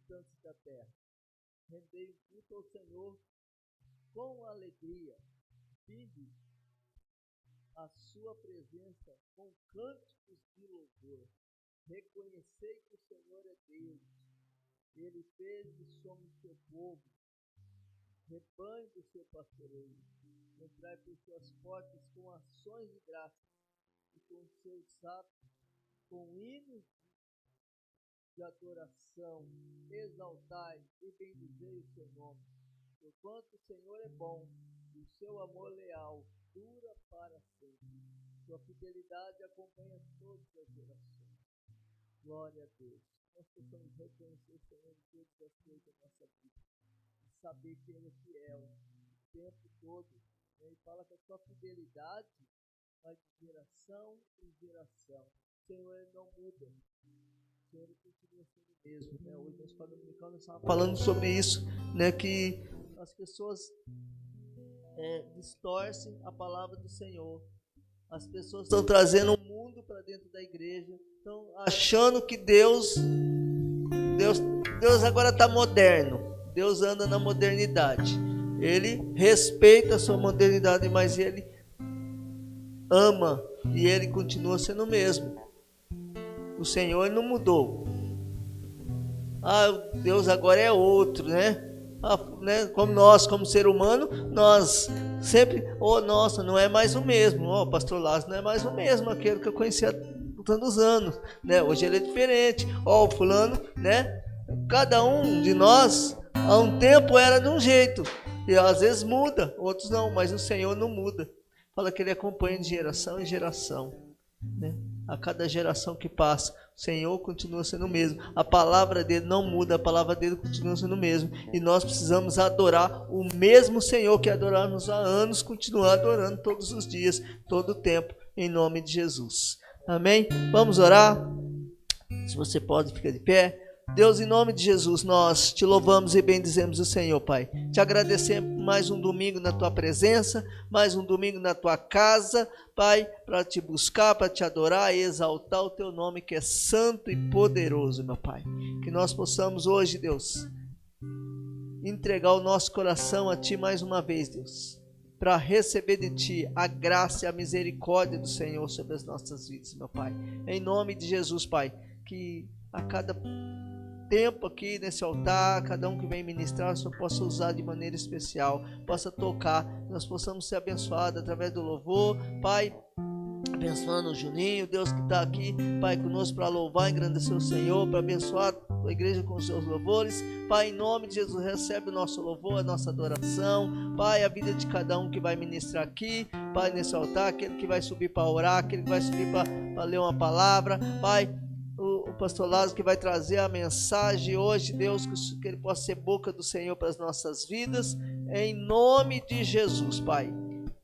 habitantes da terra. Rendei culto ao Senhor com alegria. Vinde a sua presença com cânticos de louvor. Reconhecei que o Senhor é Deus. Ele fez e somos seu povo, rebanho do seu pastoreio. Entrai por suas portas com ações de graça e com seus atos, com hinos de adoração. Exaltai e bendizei o seu nome. Porquanto o Senhor é bom e o seu amor leal dura para sempre. Sua fidelidade acompanha todas as gerações. Glória a Deus. Nós possamos reconhecer o Senhor em todas as coisas da nossa vida. E saber que Ele é fiel o tempo todo. Ele fala que a sua fidelidade vai de geração em geração. O Senhor Ele não muda. O Senhor Ele continua sendo o mesmo. Né? Hoje nós estávamos falando sobre isso, né? Que as pessoas distorcem a palavra do Senhor. As pessoas estão trazendo o mundo para dentro da igreja, estão achando que Deus agora está moderno. Deus anda na modernidade. Ele respeita a sua modernidade, mas Ele ama e Ele continua sendo o mesmo. O Senhor não mudou. Deus agora é outro, né? Como nós, como ser humano, nós sempre, nossa, não é mais o mesmo. O pastor Lázaro não é mais o mesmo, aquele que eu conhecia há tantos anos, né? Hoje ele é diferente. O fulano, né? Cada um de nós, há um tempo era de um jeito, e às vezes muda, outros não, mas o Senhor não muda. Fala que Ele acompanha de geração em geração, né? A cada geração que passa, o Senhor continua sendo o mesmo. A palavra dele não muda, a palavra dele continua sendo o mesmo. E nós precisamos adorar o mesmo Senhor que adoramos há anos, continuar adorando todos os dias, todo o tempo, em nome de Jesus. Amém? Vamos orar? Se você pode, fica de pé. Deus, em nome de Jesus, nós te louvamos e bendizemos o Senhor, Pai. Te agradecemos mais um domingo na tua presença, mais um domingo na tua casa, Pai, para te buscar, para te adorar e exaltar o teu nome que é santo e poderoso, meu Pai. Que nós possamos hoje, Deus, entregar o nosso coração a ti mais uma vez, Deus, para receber de ti a graça e a misericórdia do Senhor sobre as nossas vidas, meu Pai. Em nome de Jesus, Pai, que a cada tempo aqui nesse altar, cada um que vem ministrar, só possa usar de maneira especial, possa tocar, nós possamos ser abençoados através do louvor, Pai, abençoando o Juninho, Deus que está aqui, Pai, conosco para louvar e engrandecer o Senhor, para abençoar a igreja com os seus louvores, Pai, em nome de Jesus, recebe o nosso louvor, a nossa adoração, Pai, a vida de cada um que vai ministrar aqui, Pai, nesse altar, aquele que vai subir para orar, aquele que vai subir para ler uma palavra, Pai, o pastor Lázaro que vai trazer a mensagem hoje, Deus, que ele possa ser boca do Senhor para as nossas vidas, em nome de Jesus, Pai.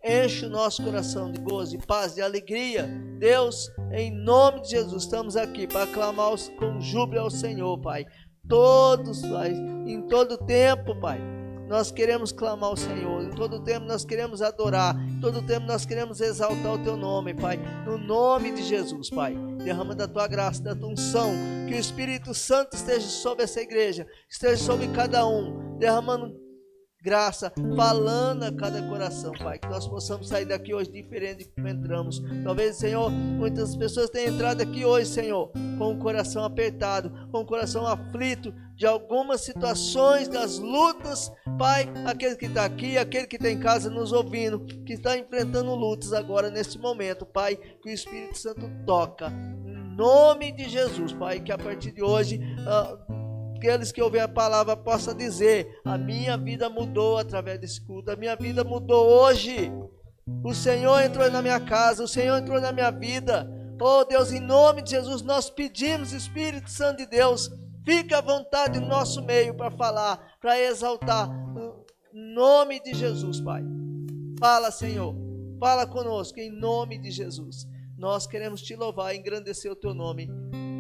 Enche o nosso coração de gozo, de paz, de alegria, Deus, em nome de Jesus, estamos aqui para clamar com júbilo ao Senhor, Pai. Todos, Pai, em todo tempo, Pai, nós queremos clamar ao Senhor, em todo tempo nós queremos adorar, em todo tempo nós queremos exaltar o Teu nome, Pai, no nome de Jesus, Pai. Derrama da Tua graça, da Tua unção, que o Espírito Santo esteja sobre essa igreja, esteja sobre cada um, derramando graça, falando a cada coração, Pai, que nós possamos sair daqui hoje diferente de como entramos. Talvez, Senhor, muitas pessoas tenham entrado aqui hoje, Senhor, com o coração apertado, com o coração aflito de algumas situações, das lutas, Pai, aquele que está aqui, aquele que está em casa nos ouvindo, que está enfrentando lutas agora nesse momento, Pai, que o Espírito Santo toca, em nome de Jesus, Pai, que a partir de hoje aqueles que ouvem a palavra possam dizer: a minha vida mudou através desse culto, a minha vida mudou hoje, o Senhor entrou na minha casa, o Senhor entrou na minha vida. Oh Deus, em nome de Jesus nós pedimos, Espírito Santo de Deus, fica à vontade no nosso meio para falar, para exaltar, em nome de Jesus, Pai. Fala, Senhor, fala conosco, em nome de Jesus. Nós queremos te louvar e engrandecer o teu nome.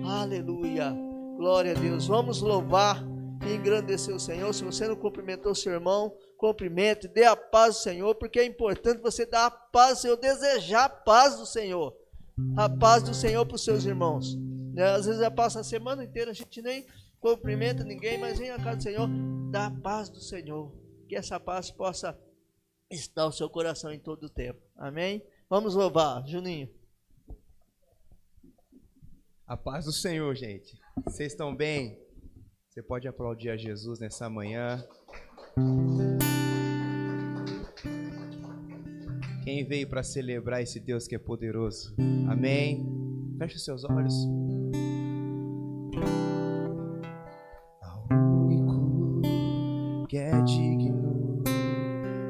Aleluia. Glória a Deus. Vamos louvar e engrandecer o Senhor. Se você não cumprimentou o seu irmão, cumprimente, dê a paz do Senhor, porque é importante você dar a paz do Senhor, desejar a paz do Senhor. A paz do Senhor para os seus irmãos. Às vezes já passa a semana inteira, a gente nem cumprimenta ninguém, mas vem à casa do Senhor, dá a paz do Senhor. Que essa paz possa estar no seu coração em todo o tempo. Amém? Vamos louvar, Juninho. A paz do Senhor, gente. Vocês estão bem? Você pode aplaudir a Jesus nessa manhã. Quem veio para celebrar esse Deus que é poderoso? Amém? Feche os seus olhos. Ao único que é digno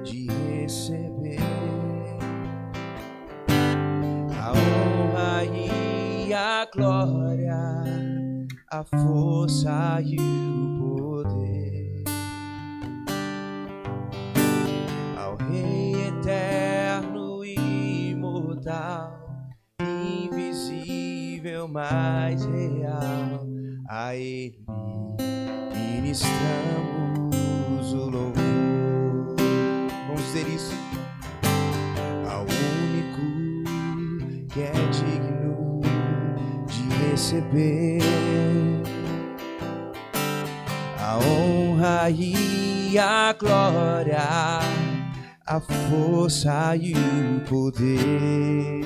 de receber a honra e a glória, a força e o poder, ao Rei eterno e imortal, invisível, mas real, a Ele ministramos o louvor. Vamos dizer isso. Ao único que é digno de receber a honra e a glória, a força e o poder,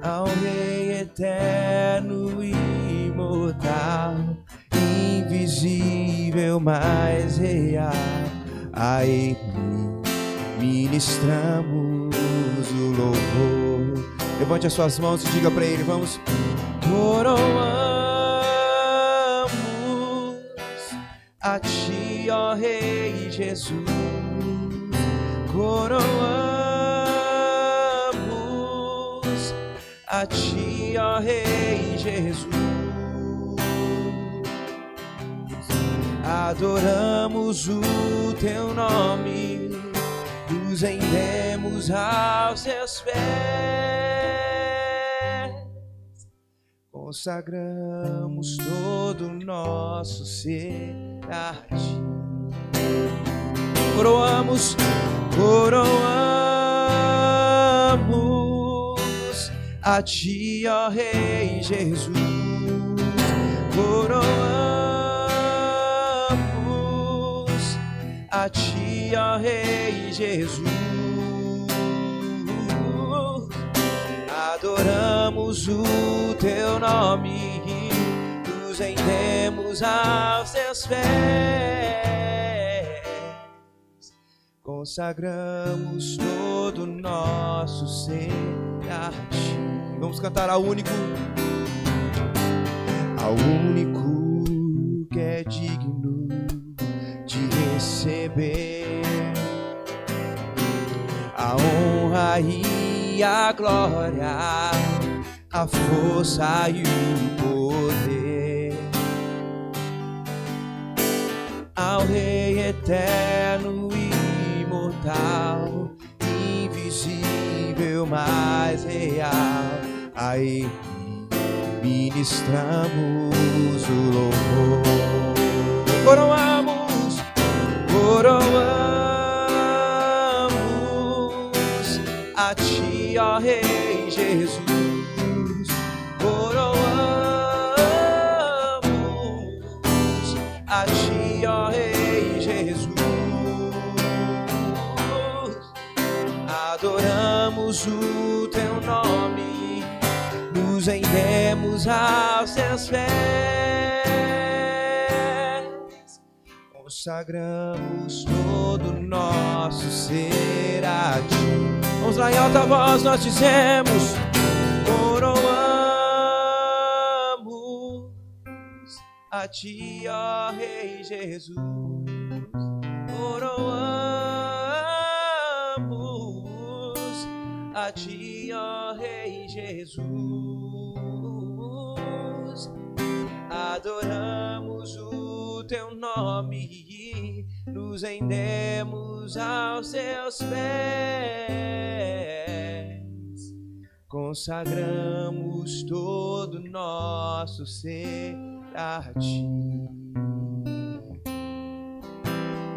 ao Rei eterno e imortal, invisível, mas real, a Ele ministramos o louvor. Levante as suas mãos e diga para Ele, vamos. Coroamos a Ti, ó Rei Jesus, coroamos a Ti, ó Rei Jesus, adoramos o Teu nome, nos rendemos aos Teus pés, consagramos todo o nosso ser a Ti. Coroamos a Ti, ó Rei Jesus, coroamos a Ti, ó Rei Jesus, adoramos o Teu nome, nos rendemos aos Teus pés, consagramos todo o nosso ser a Ti. Vamos cantar ao único que é digno de receber a honra e a glória, a força e o poder, ao Rei eterno e imortal, invisível, mas real, a Ele ministramos o louvor. Coroamos a Ti, ó Rei Jesus, coroamos a Ti, ó Rei Jesus, adoramos o Teu nome, nos rendemos aos Teus pés, consagramos todo o nosso ser a Ti. Vamos lá em alta voz, nós dizemos, coroamos a Ti, ó Rei Jesus, coroamos a Ti, ó Rei Jesus, adoramos o Teu nome, nos rendemos aos Teus pés, consagramos todo o nosso ser a Ti.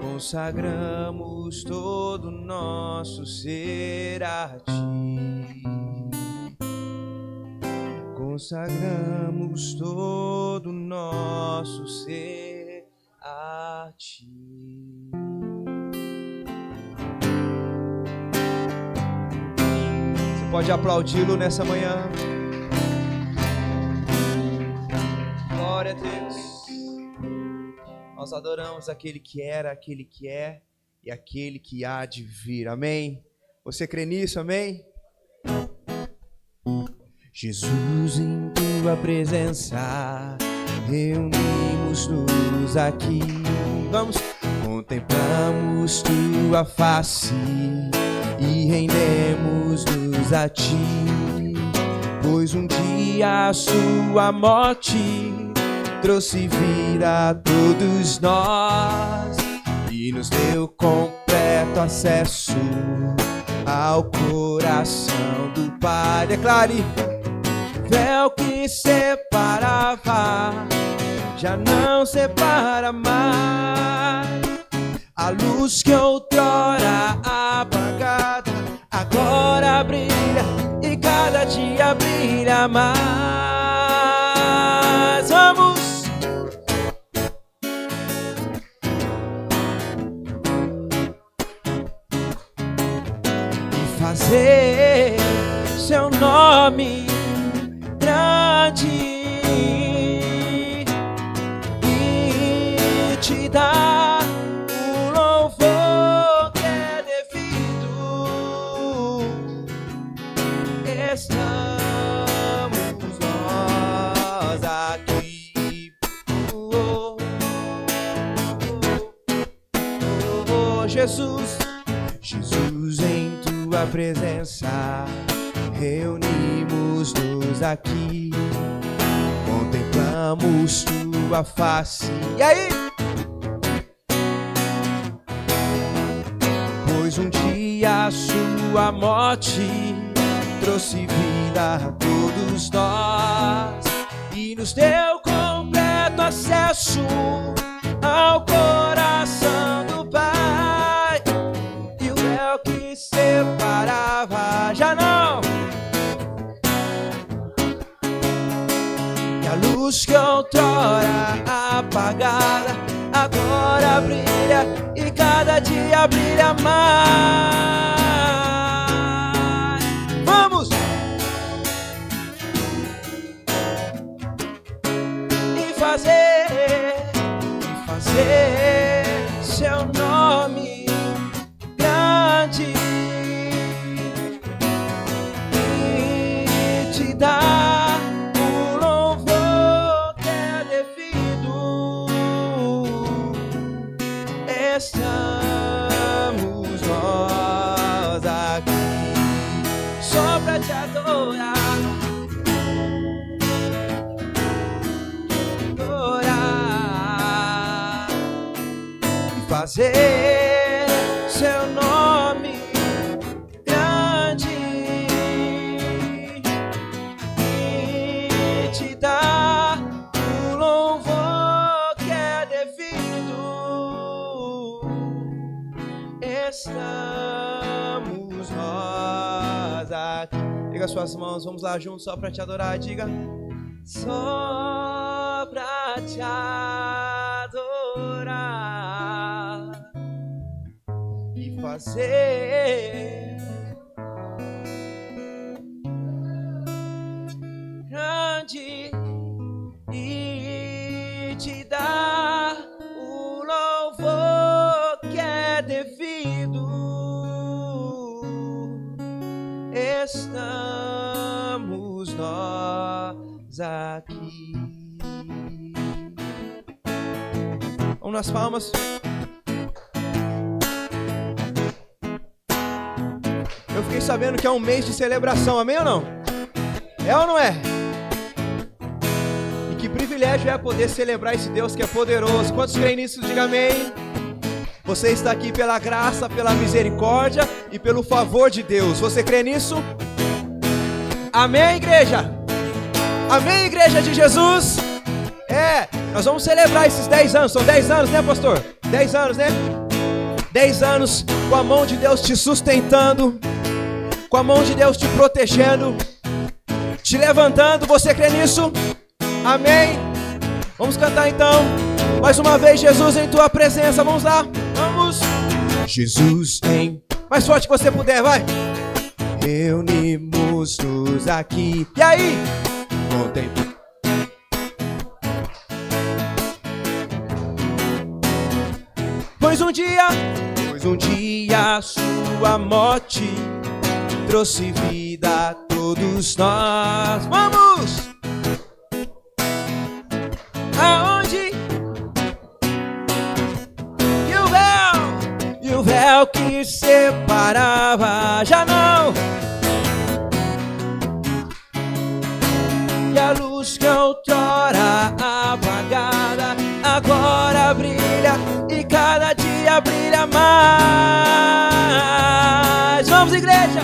Consagramos todo o nosso ser a Ti. consagramos todo o nosso ser a Ti. Você pode aplaudi-lo nessa manhã. Glória a Deus. Nós adoramos aquele que era, aquele que é e aquele que há de vir. Amém? Você crê nisso? Amém? Jesus, em Tua presença, reunimos-nos aqui. Vamos! Contemplamos Tua face e rendemos-nos a Ti. Pois um dia a Sua morte trouxe vida a todos nós e nos deu completo acesso ao coração do Pai. Declare: véu que separava já não separa mais. A luz que outrora apagada agora brilha e cada dia brilha mais. Vamos! Fazer Seu nome grande e Te dar o louvor que é devido. Estamos nós aqui, Jesus, Jesus, em Tua presença, reunimos-nos aqui, contemplamos Tua face. E aí? Pois um dia a Sua morte trouxe vida a todos nós e nos deu completo acesso ao coração do Pai. E o véu que separava já não, e a luz que outrora apagada agora brilha e cada dia brilha mais. Vamos! E fazer Seu nome grande e Te dar o louvor que é devido. Estamos nós aqui só pra Te adorar. Fazer Seu nome grande e Te dar o louvor que é devido. Estamos nós aqui. Pega suas mãos, vamos lá juntos só pra Te adorar. Diga: só pra Te adorar e fazer grande e Te dar o louvor que é devido. Estamos nós aqui. Vamos nas palmas. Eu fiquei sabendo que é um mês de celebração, amém ou não? É ou não é? E que privilégio é poder celebrar esse Deus que é poderoso. Quantos creem nisso? Diga amém. Você está aqui pela graça, pela misericórdia e pelo favor de Deus. Você crê nisso? Amém, igreja? Amém, igreja de Jesus? Nós vamos celebrar esses 10 anos. São 10 anos, né, pastor? 10 anos, né? 10 anos com a mão de Deus te sustentando, com a mão de Deus te protegendo, te te levantando. Você crê nisso? Amém? Vamos cantar então. Mais uma vez, Jesus em tua presença. Vamos lá. Vamos. Jesus em... Mais forte que você puder, vai. Reunimos-nos aqui. E aí? Contempla. Pois um dia sua morte trouxe vida a todos nós. Vamos! Aonde? E o véu que separava já não. E a luz que outrora apagada agora brilha e cada dia brilha mais. Vamos, igreja!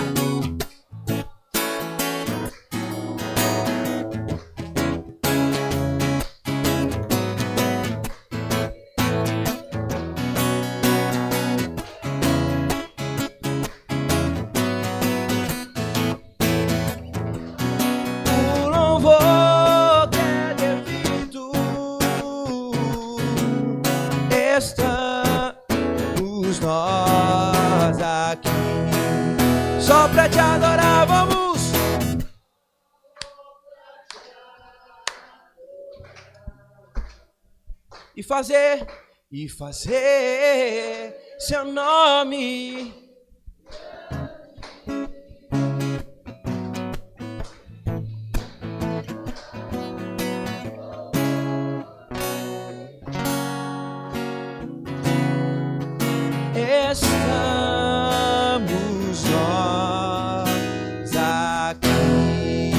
O louvor que é devido estamos nós aqui só pra te adorar. Vamos! E fazer seu nome estamos nós aqui.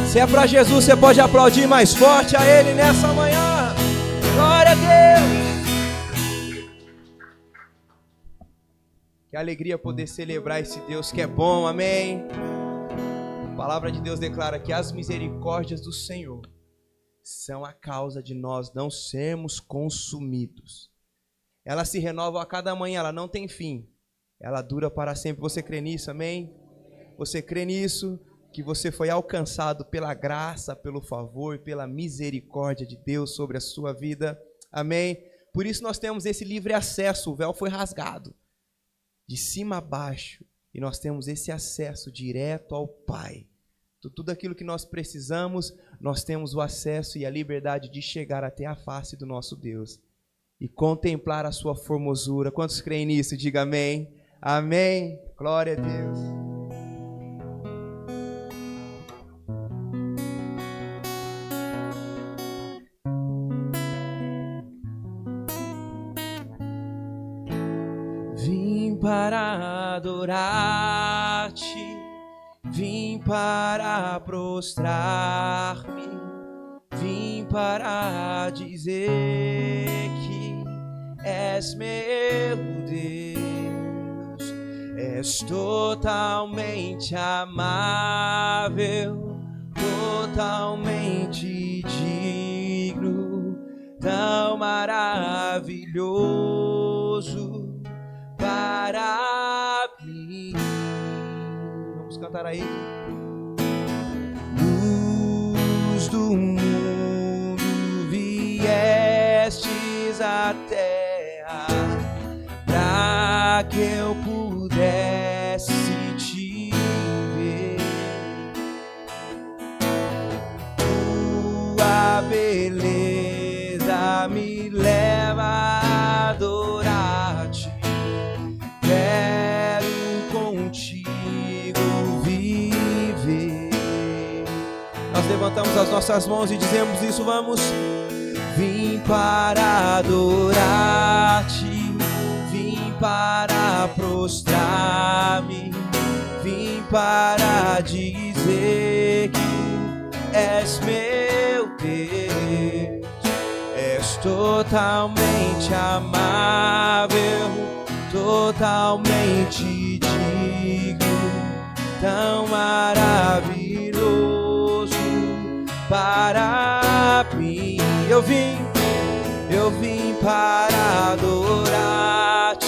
Se é pra Jesus, você pode aplaudir mais forte a Ele nessa manhã. Glória a Deus. Que alegria poder celebrar esse Deus que é bom, amém. A palavra de Deus declara que as misericórdias do Senhor são a causa de nós não sermos consumidos. Ela se renova a cada manhã, ela não tem fim. Ela dura para sempre. Você crê nisso, amém? Você crê nisso? Que você foi alcançado pela graça, pelo favor, pela misericórdia de Deus sobre a sua vida. Amém? Por isso nós temos esse livre acesso. O véu foi rasgado de cima a baixo e nós temos esse acesso direto ao Pai. Tudo aquilo que nós precisamos, nós temos o acesso e a liberdade de chegar até a face do nosso Deus e contemplar a sua formosura. Quantos creem nisso? Diga amém. Amém. Glória a Deus. Vim para adorar-te, vim para prostrar-me, vim para dizer que és meu Deus, és totalmente amável, totalmente digno, tão maravilhoso para mim. Vamos cantar aí. Luz do mundo, viestes à terra para que eu pudesse te ver. Tua beleza me leva a adorar-te. Quero contigo viver. Nós levantamos as nossas mãos e dizemos isso, vamos. Vim para adorar-te, vim para prostrar-me, vim para dizer que és meu Deus, és totalmente amável, totalmente digno, tão maravilhoso para mim. Eu vim para adorar-te,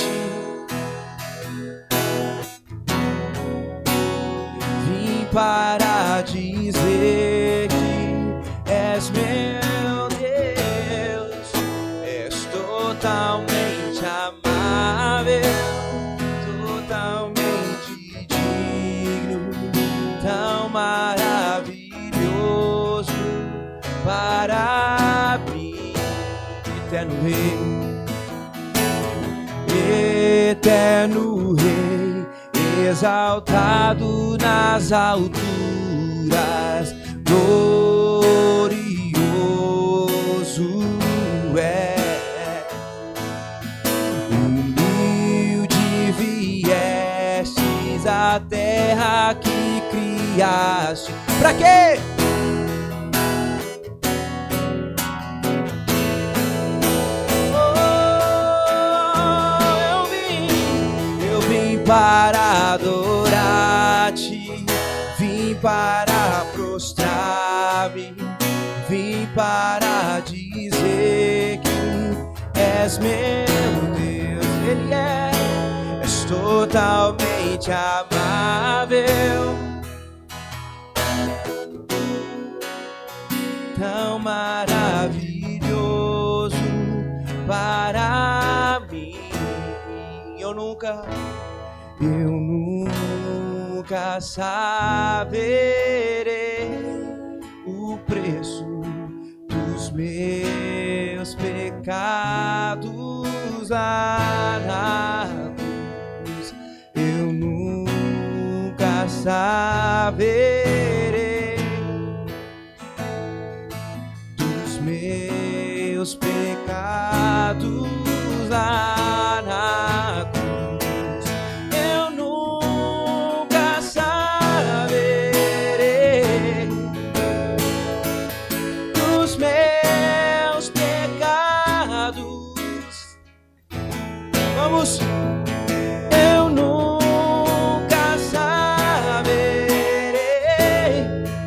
para dizer que és meu Deus. És totalmente amável, totalmente digno, tão maravilhoso para mim. Eterno Rei, eterno Rei, exaltado nas alturas, glorioso é. Humilde viestes à terra que criaste. Pra quê? Para adorar-te, vim para prostrar-me, vim para dizer que és meu Deus. Ele és totalmente amável, tão maravilhoso para mim. Eu nunca saberei o preço dos meus pecados lá na cruz. Eu nunca saberei dos meus pecados lá na cruz. Eu nunca saberei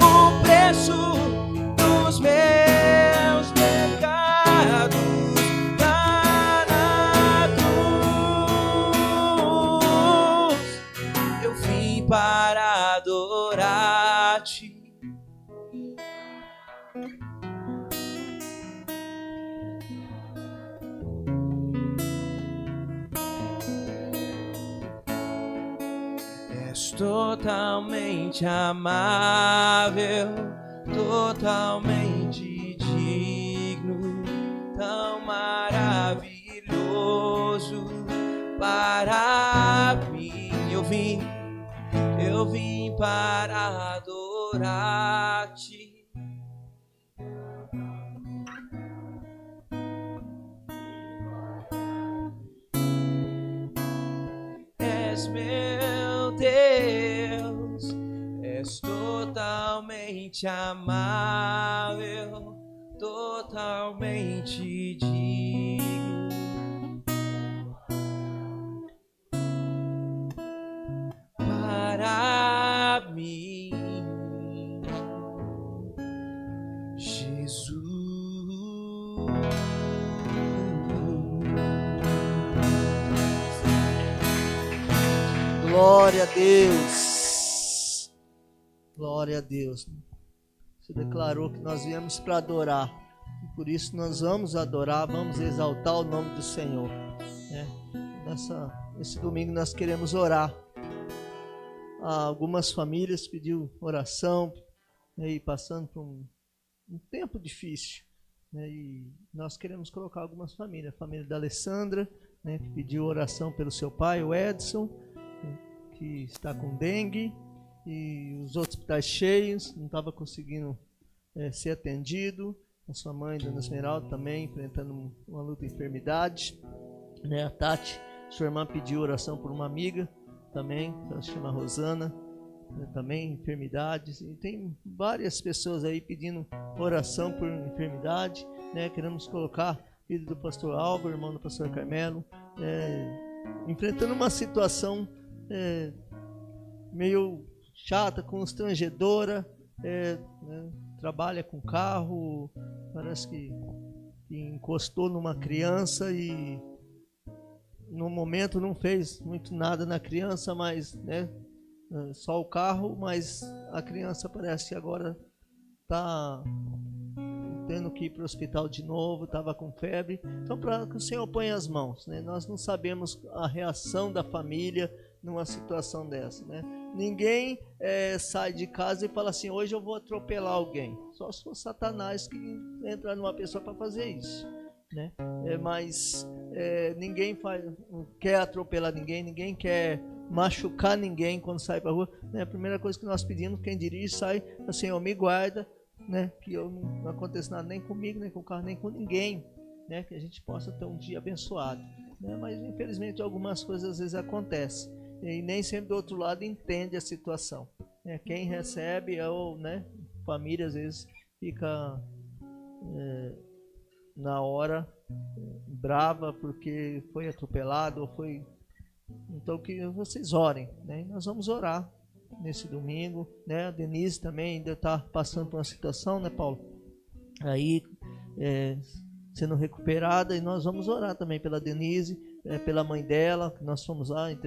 o preço dos meus pecados lá na cruz. Eu vim para adorar-te. Totalmente amável, totalmente digno, tão maravilhoso para mim. Eu vim para adorar-te. És meu Deus, és totalmente amável, totalmente digno, para mim, Jesus. Glória a Deus. Glória a Deus. Você declarou que nós viemos para adorar. E por isso nós vamos adorar, vamos exaltar o nome do Senhor. Nesse domingo nós queremos orar. Algumas famílias pediu oração, e passando por um tempo difícil. E nós queremos colocar algumas famílias. A família da Alessandra, que pediu oração pelo seu pai, o Edson, que está com dengue, e os hospitais cheios, não estava conseguindo ser atendido. A sua mãe, Dona Esmeralda, também enfrentando uma luta de enfermidade. A Tati, sua irmã, pediu oração por uma amiga também, ela se chama Rosana, também enfermidades. E tem várias pessoas aí pedindo oração por enfermidade. Queremos colocar o filho do pastor Álvaro, irmão do pastor Carmelo, enfrentando uma situação meio chata, constrangedora, trabalha com carro, parece que encostou numa criança e no momento não fez muito nada na criança, mas só o carro, mas a criança parece que agora está tendo que ir para o hospital de novo, estava com febre. Então, para que o Senhor ponha as mãos, né? Nós não sabemos a reação da família numa situação dessa, né? Ninguém sai de casa e fala assim: hoje eu vou atropelar alguém. Só se for Satanás que entra numa pessoa para fazer isso, né? Mas ninguém quer atropelar ninguém, ninguém quer machucar ninguém quando sai para a rua, né? A primeira coisa que nós pedimos, quem dirige sai assim: me guarda, né? Que eu não aconteça nada nem comigo, nem com o carro, nem com ninguém, né? Que a gente possa ter um dia abençoado, né? Mas infelizmente algumas coisas às vezes acontecem e nem sempre do outro lado entende a situação, né? Quem recebe ou, né, família às vezes fica na hora brava porque foi atropelado ou foi. Então que vocês orem, né? E nós vamos orar nesse domingo, né? A Denise também ainda está passando por uma situação, né, Paulo? Aí sendo recuperada, e nós vamos orar também pela Denise, pela mãe dela, que nós fomos lá, eu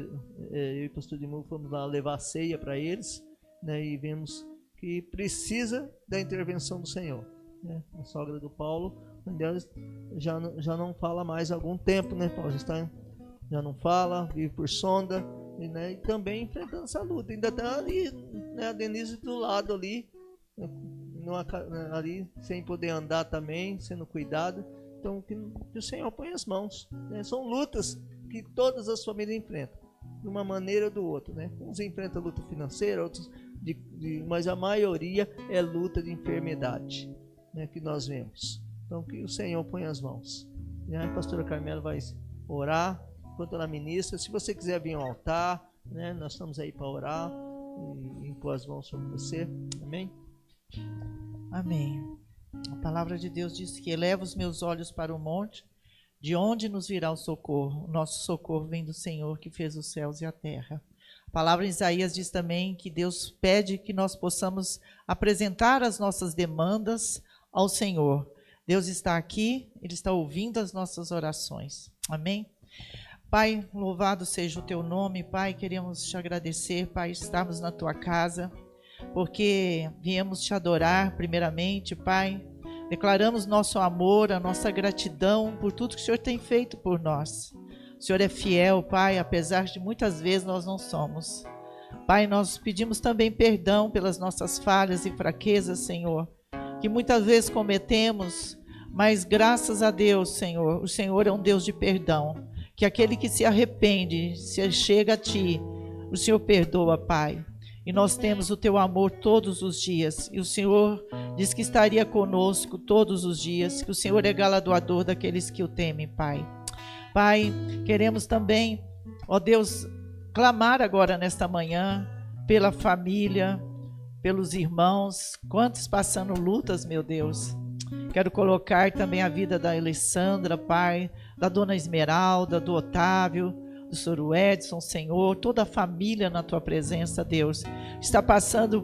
e o pastor Edmundo fomos lá levar a ceia para eles, né? E vemos que precisa da intervenção do Senhor, né? A sogra do Paulo, a mãe dela já não fala mais há algum tempo, né, Paulo? Já não fala, vive por sonda, né? E também enfrentando essa luta. Ainda está ali, né, a Denise do lado ali, ali sem poder andar também, sendo cuidada. Então que o Senhor põe as mãos, né? São lutas que todas as famílias enfrentam, de uma maneira ou do outro, né? Uns enfrentam luta financeira, outros mas a maioria é luta de enfermidade, né, que nós vemos. Então que o Senhor põe as mãos, né? A pastora Carmela vai orar enquanto ela ministra. Se você quiser vir ao altar, né, nós estamos aí para orar e impor as mãos sobre você. Amém? Amém. A palavra de Deus diz que eleva os meus olhos para o monte, de onde nos virá o socorro. O nosso socorro vem do Senhor que fez os céus e a terra. A palavra em Isaías diz também que Deus pede que nós possamos apresentar as nossas demandas ao Senhor. Deus está aqui, Ele está ouvindo as nossas orações. Amém? Pai, louvado seja o Teu nome, Pai, queremos Te agradecer, Pai, estarmos na Tua casa, porque viemos Te adorar primeiramente, Pai. Declaramos nosso amor, a nossa gratidão por tudo que o Senhor tem feito por nós. O Senhor é fiel, Pai, apesar de muitas vezes nós não somos. Pai, nós pedimos também perdão pelas nossas falhas e fraquezas, Senhor, que muitas vezes cometemos, mas graças a Deus, Senhor, o Senhor é um Deus de perdão, que aquele que se arrepende, se chega a Ti, o Senhor perdoa, Pai. E nós temos o Teu amor todos os dias. E o Senhor diz que estaria conosco todos os dias, que o Senhor é galardoador daqueles que o temem, Pai. Pai, queremos também, ó Deus, clamar agora nesta manhã pela família, pelos irmãos, quantos passando lutas, meu Deus. Quero colocar também a vida da Alessandra, Pai, da Dona Esmeralda, do Otávio, do Sr. Edson, Senhor, toda a família na Tua presença, Deus. Está passando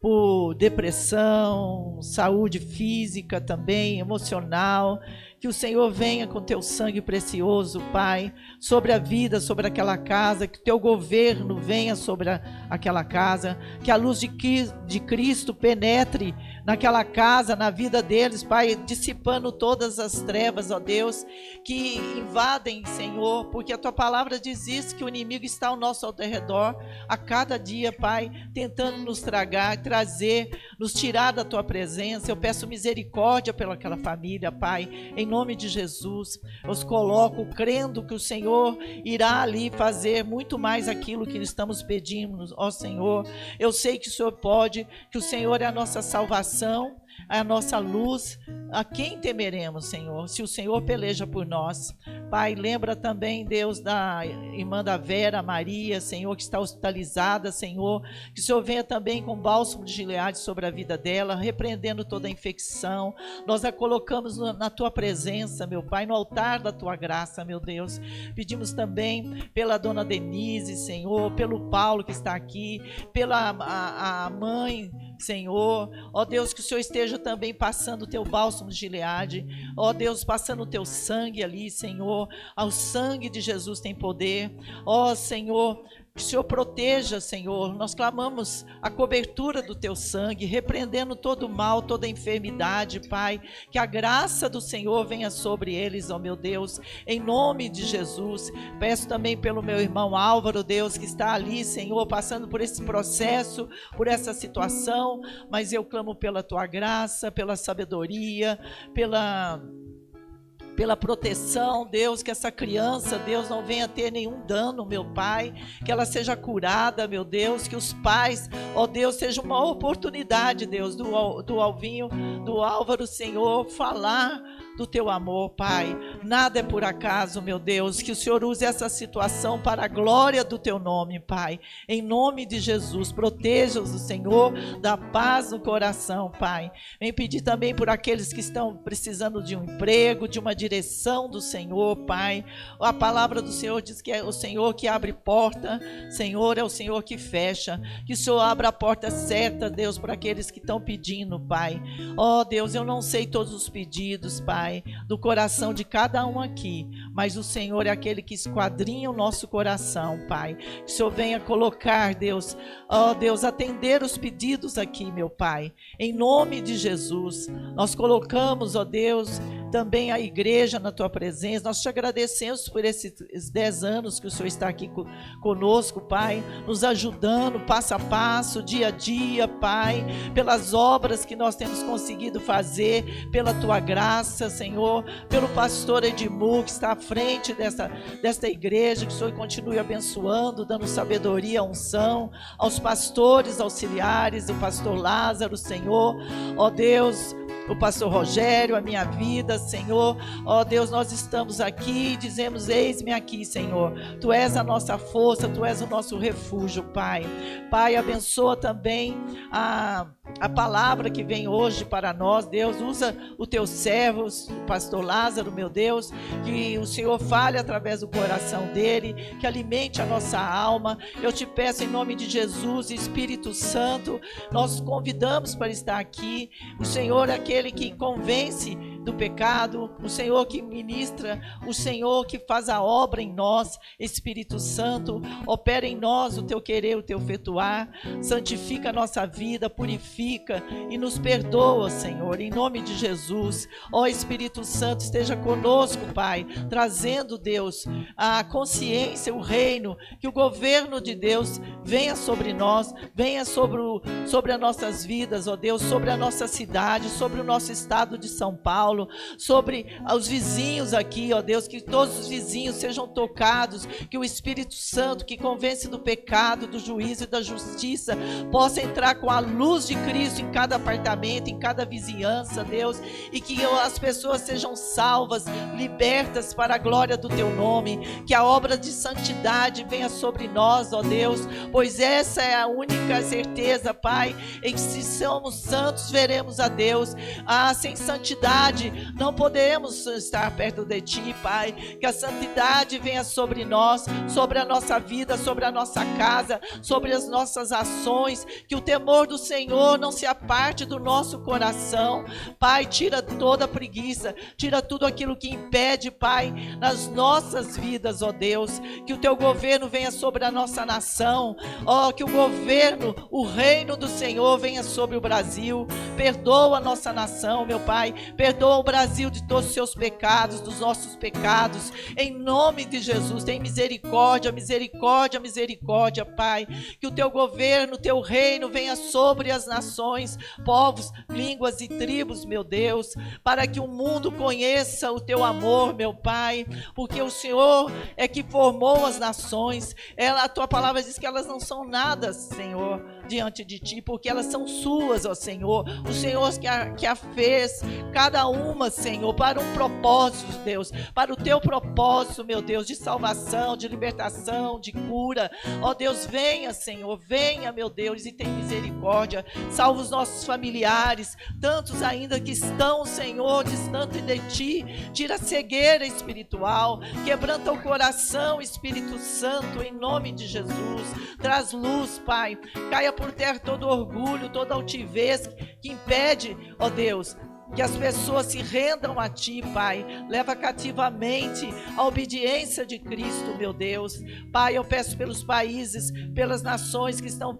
por depressão, saúde física também, emocional. Que o Senhor venha com Teu sangue precioso, Pai, sobre a vida, sobre aquela casa, que o Teu governo venha sobre aquela casa, que a luz de Cristo penetre naquela casa, na vida deles, Pai, dissipando todas as trevas, ó Deus, que invadem, Senhor, porque a Tua palavra diz isso, que o inimigo está ao nosso redor, a cada dia, Pai, tentando nos trazer, nos tirar da Tua presença. Eu peço misericórdia pelaquela família, Pai, em nome de Jesus. Eu os coloco crendo que o Senhor irá ali fazer muito mais aquilo que estamos pedindo, ó Senhor. Eu sei que o Senhor pode, que o Senhor é a nossa salvação, a nossa luz. A quem temeremos, Senhor, se o Senhor peleja por nós? Pai, lembra também, Deus, da irmã da Vera Maria, Senhor, que está hospitalizada, Senhor, que o Senhor venha também com bálsamo de Gileade sobre a vida dela, repreendendo toda a infecção. Nós a colocamos na Tua presença, meu Pai, no altar da Tua graça, meu Deus. Pedimos também pela Dona Denise, Senhor, pelo Paulo que está aqui, pela a mãe, Senhor, ó Deus, que o Senhor esteja também passando o Teu bálsamo de Gileade, ó Deus, passando o Teu sangue ali, Senhor. O sangue de Jesus tem poder, ó Senhor. Que o Senhor proteja, Senhor. Nós clamamos a cobertura do Teu sangue, repreendendo todo o mal, toda a enfermidade, Pai. Que a graça do Senhor venha sobre eles, ó meu Deus, em nome de Jesus. Peço também pelo meu irmão Álvaro, Deus, que está ali, Senhor, passando por esse processo, por essa situação, mas eu clamo pela Tua graça, pela sabedoria, pela proteção, Deus, que essa criança, Deus, não venha ter nenhum dano, meu Pai, que ela seja curada, meu Deus, que os pais, ó Deus, seja uma oportunidade, Deus, do Alvinho, do Álvaro, Senhor, falar do Teu amor, Pai. Nada é por acaso, meu Deus, que o Senhor use essa situação para a glória do Teu nome, Pai. Em nome de Jesus, proteja-os, o Senhor, dá paz no coração, Pai. Vem pedir também por aqueles que estão precisando de um emprego, de uma direção do Senhor, Pai. A palavra do Senhor diz que é o Senhor que abre porta, Senhor, é o Senhor que fecha. Que o Senhor abra a porta certa, Deus, para aqueles que estão pedindo, Pai. Ó Deus, eu não sei todos os pedidos, Pai, do coração de cada um aqui, mas o Senhor é aquele que esquadrinha o nosso coração, Pai. Que o Senhor venha colocar, Deus, ó Deus, atender os pedidos aqui, meu Pai, em nome de Jesus. Nós colocamos, ó Deus, também a igreja na Tua presença. Nós te agradecemos por esses 10 anos que o Senhor está aqui conosco, Pai, nos ajudando passo a passo, dia a dia, Pai, pelas obras que nós temos conseguido fazer, pela Tua graça, Senhor, pelo pastor Edmur, que está à frente desta igreja. Que o Senhor continue abençoando, dando sabedoria, unção aos pastores auxiliares, o pastor Lázaro, Senhor, ó Deus, o pastor Rogério, a minha vida, Senhor. Ó Deus, nós estamos aqui e dizemos: eis-me aqui, Senhor. Tu és a nossa força, Tu és o nosso refúgio, Pai. Pai, abençoa também a palavra que vem hoje para nós, Deus. Usa o Teu servo, o pastor Lázaro, meu Deus, que o Senhor fale através do coração dele, que alimente a nossa alma. Eu te peço em nome de Jesus, Espírito Santo, nós convidamos para estar aqui. O Senhor é aquele que convence do pecado, o Senhor que ministra, o Senhor que faz a obra em nós. Espírito Santo, opera em nós o Teu querer, o Teu efetuar, santifica a nossa vida, purifica e nos perdoa, Senhor, em nome de Jesus. Ó Espírito Santo, esteja conosco, Pai, trazendo, Deus, a consciência, o reino, que o governo de Deus venha sobre nós, venha sobre as nossas vidas, ó Deus, sobre a nossa cidade, sobre o nosso estado de São Paulo, sobre os vizinhos aqui, ó Deus, que todos os vizinhos sejam tocados, que o Espírito Santo, que convence do pecado, do juízo e da justiça, possa entrar com a luz de Cristo em cada apartamento, em cada vizinhança, Deus, e que as pessoas sejam salvas, libertas para a glória do Teu nome, que a obra de santidade venha sobre nós, ó Deus, pois essa é a única certeza, Pai, em que se somos santos veremos a Deus. Sem santidade não podemos estar perto de Ti, Pai. Que a santidade venha sobre nós, sobre a nossa vida, sobre a nossa casa, sobre as nossas ações. Que o temor do Senhor não se aparte do nosso coração, Pai. Tira toda a preguiça, tira tudo aquilo que impede, Pai, nas nossas vidas, ó Deus. Que o Teu governo venha sobre a nossa nação, ó, que o governo, o reino do Senhor venha sobre o Brasil. Perdoa a nossa nação, meu Pai, perdoa o Brasil de todos os seus pecados, dos nossos pecados, em nome de Jesus. Tem misericórdia, misericórdia, misericórdia, Pai. Que o Teu governo, o Teu reino venha sobre as nações, povos, línguas e tribos, meu Deus, para que o mundo conheça o Teu amor, meu Pai, porque o Senhor é que formou as nações. A Tua palavra diz que elas não são nada, Senhor, diante de Ti, porque elas são Suas, ó Senhor. O Senhor que a fez, cada uma, Senhor, para um propósito, Deus, para o Teu propósito, meu Deus, de salvação, de libertação, de cura. Ó Deus, venha, Senhor, venha, meu Deus, e tem misericórdia. Salva os nossos familiares, tantos ainda que estão, Senhor, distante de Ti. Tira a cegueira espiritual, quebranta o coração, Espírito Santo, em nome de Jesus. Traz luz, Pai. Caia por terra todo orgulho, toda altivez que impede, ó Deus, que as pessoas se rendam a Ti, Pai. Leva cativamente a obediência de Cristo, meu Deus. Pai, eu peço pelos países, pelas nações que estão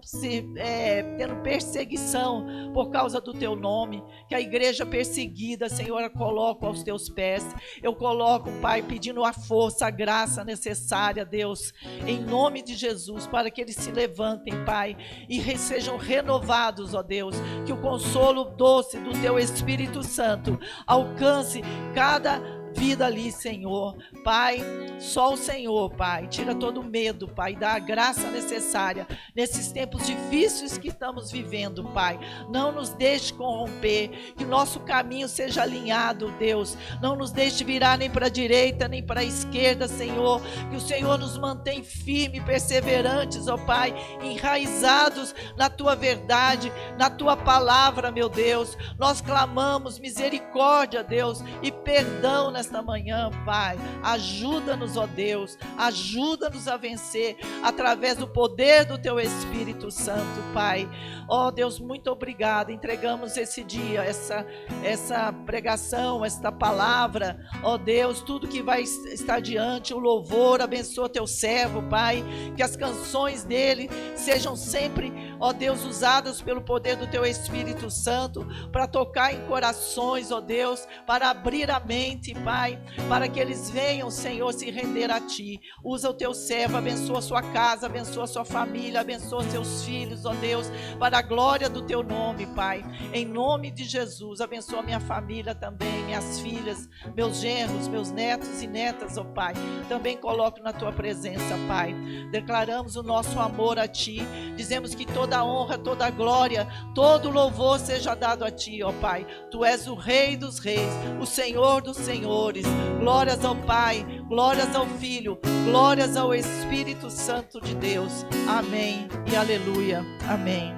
tendo perseguição por causa do Teu nome, que a igreja perseguida, Senhor, eu coloco aos Teus pés. Eu coloco, Pai, pedindo a força, a graça necessária, Deus, em nome de Jesus, para que eles se levantem, Pai, e sejam renovados, ó Deus, que o consolo doce do Teu Espírito Santo alcance cada vida ali, Senhor. Pai, só o Senhor, Pai, tira todo o medo, Pai, dá a graça necessária nesses tempos difíceis que estamos vivendo, Pai. Não nos deixe corromper, que nosso caminho seja alinhado, Deus. Não nos deixe virar nem para a direita, nem para a esquerda, Senhor. Que o Senhor nos mantém firmes, perseverantes, ó Pai, enraizados na Tua verdade, na Tua palavra, meu Deus. Nós clamamos misericórdia, Deus, e perdão nesta manhã, Pai. Ajuda-nos, ó Deus, ajuda-nos a vencer através do poder do Teu Espírito Santo, Pai. Ó Deus, muito obrigado. Entregamos esse dia, essa pregação, esta palavra, ó Deus, tudo que vai estar diante, o louvor, abençoa Teu servo, Pai, que as canções dele sejam sempre, ó Deus, usadas pelo poder do Teu Espírito Santo, para tocar em corações, ó Deus, para abrir a mente, Pai, para que eles venham, Senhor, se render a Ti. Usa o Teu servo, abençoa a sua casa, abençoa a sua família, abençoa seus filhos, ó Deus, para a glória do Teu nome, Pai. Em nome de Jesus, abençoa minha família também, minhas filhas, meus genros, meus netos e netas, ó Pai. Também coloco na Tua presença, Pai. Declaramos o nosso amor a Ti, dizemos que toda honra, toda glória, todo louvor seja dado a Ti, ó Pai. Tu és o Rei dos reis, o Senhor dos senhores. Glórias ao Pai, glórias ao Filho, glórias ao Espírito Santo de Deus. Amém e aleluia. Amém.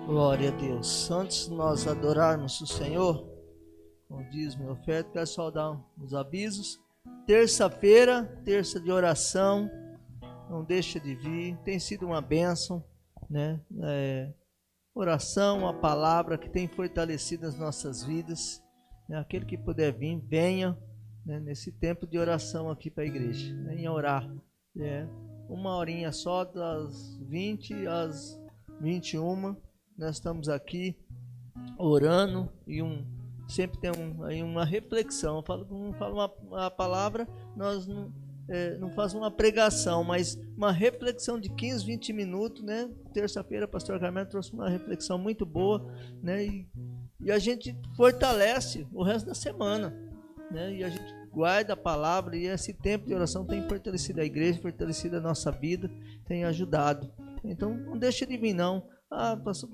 Glória a Deus. Antes de nós adorarmos o Senhor, como diz minha oferta, quero só dar uns avisos. Terça-feira, terça de oração, não deixa de vir, tem sido uma bênção, né? Oração, a palavra que tem fortalecido as nossas vidas, né? Aquele que puder vir, venha, né? Nesse tempo de oração aqui para a igreja, venha orar, uma horinha só, das 20 às 21, nós estamos aqui orando e sempre tem aí uma reflexão. Não falo uma palavra, nós não faz uma pregação, mas uma reflexão de 15, 20 minutos, né? Terça-feira, o pastor Carmelo trouxe uma reflexão muito boa, né? E a gente fortalece o resto da semana, né? E a gente guarda a palavra, e esse tempo de oração tem fortalecido a igreja, fortalecido a nossa vida, tem ajudado. Então, não deixa de vir, não. Pastor,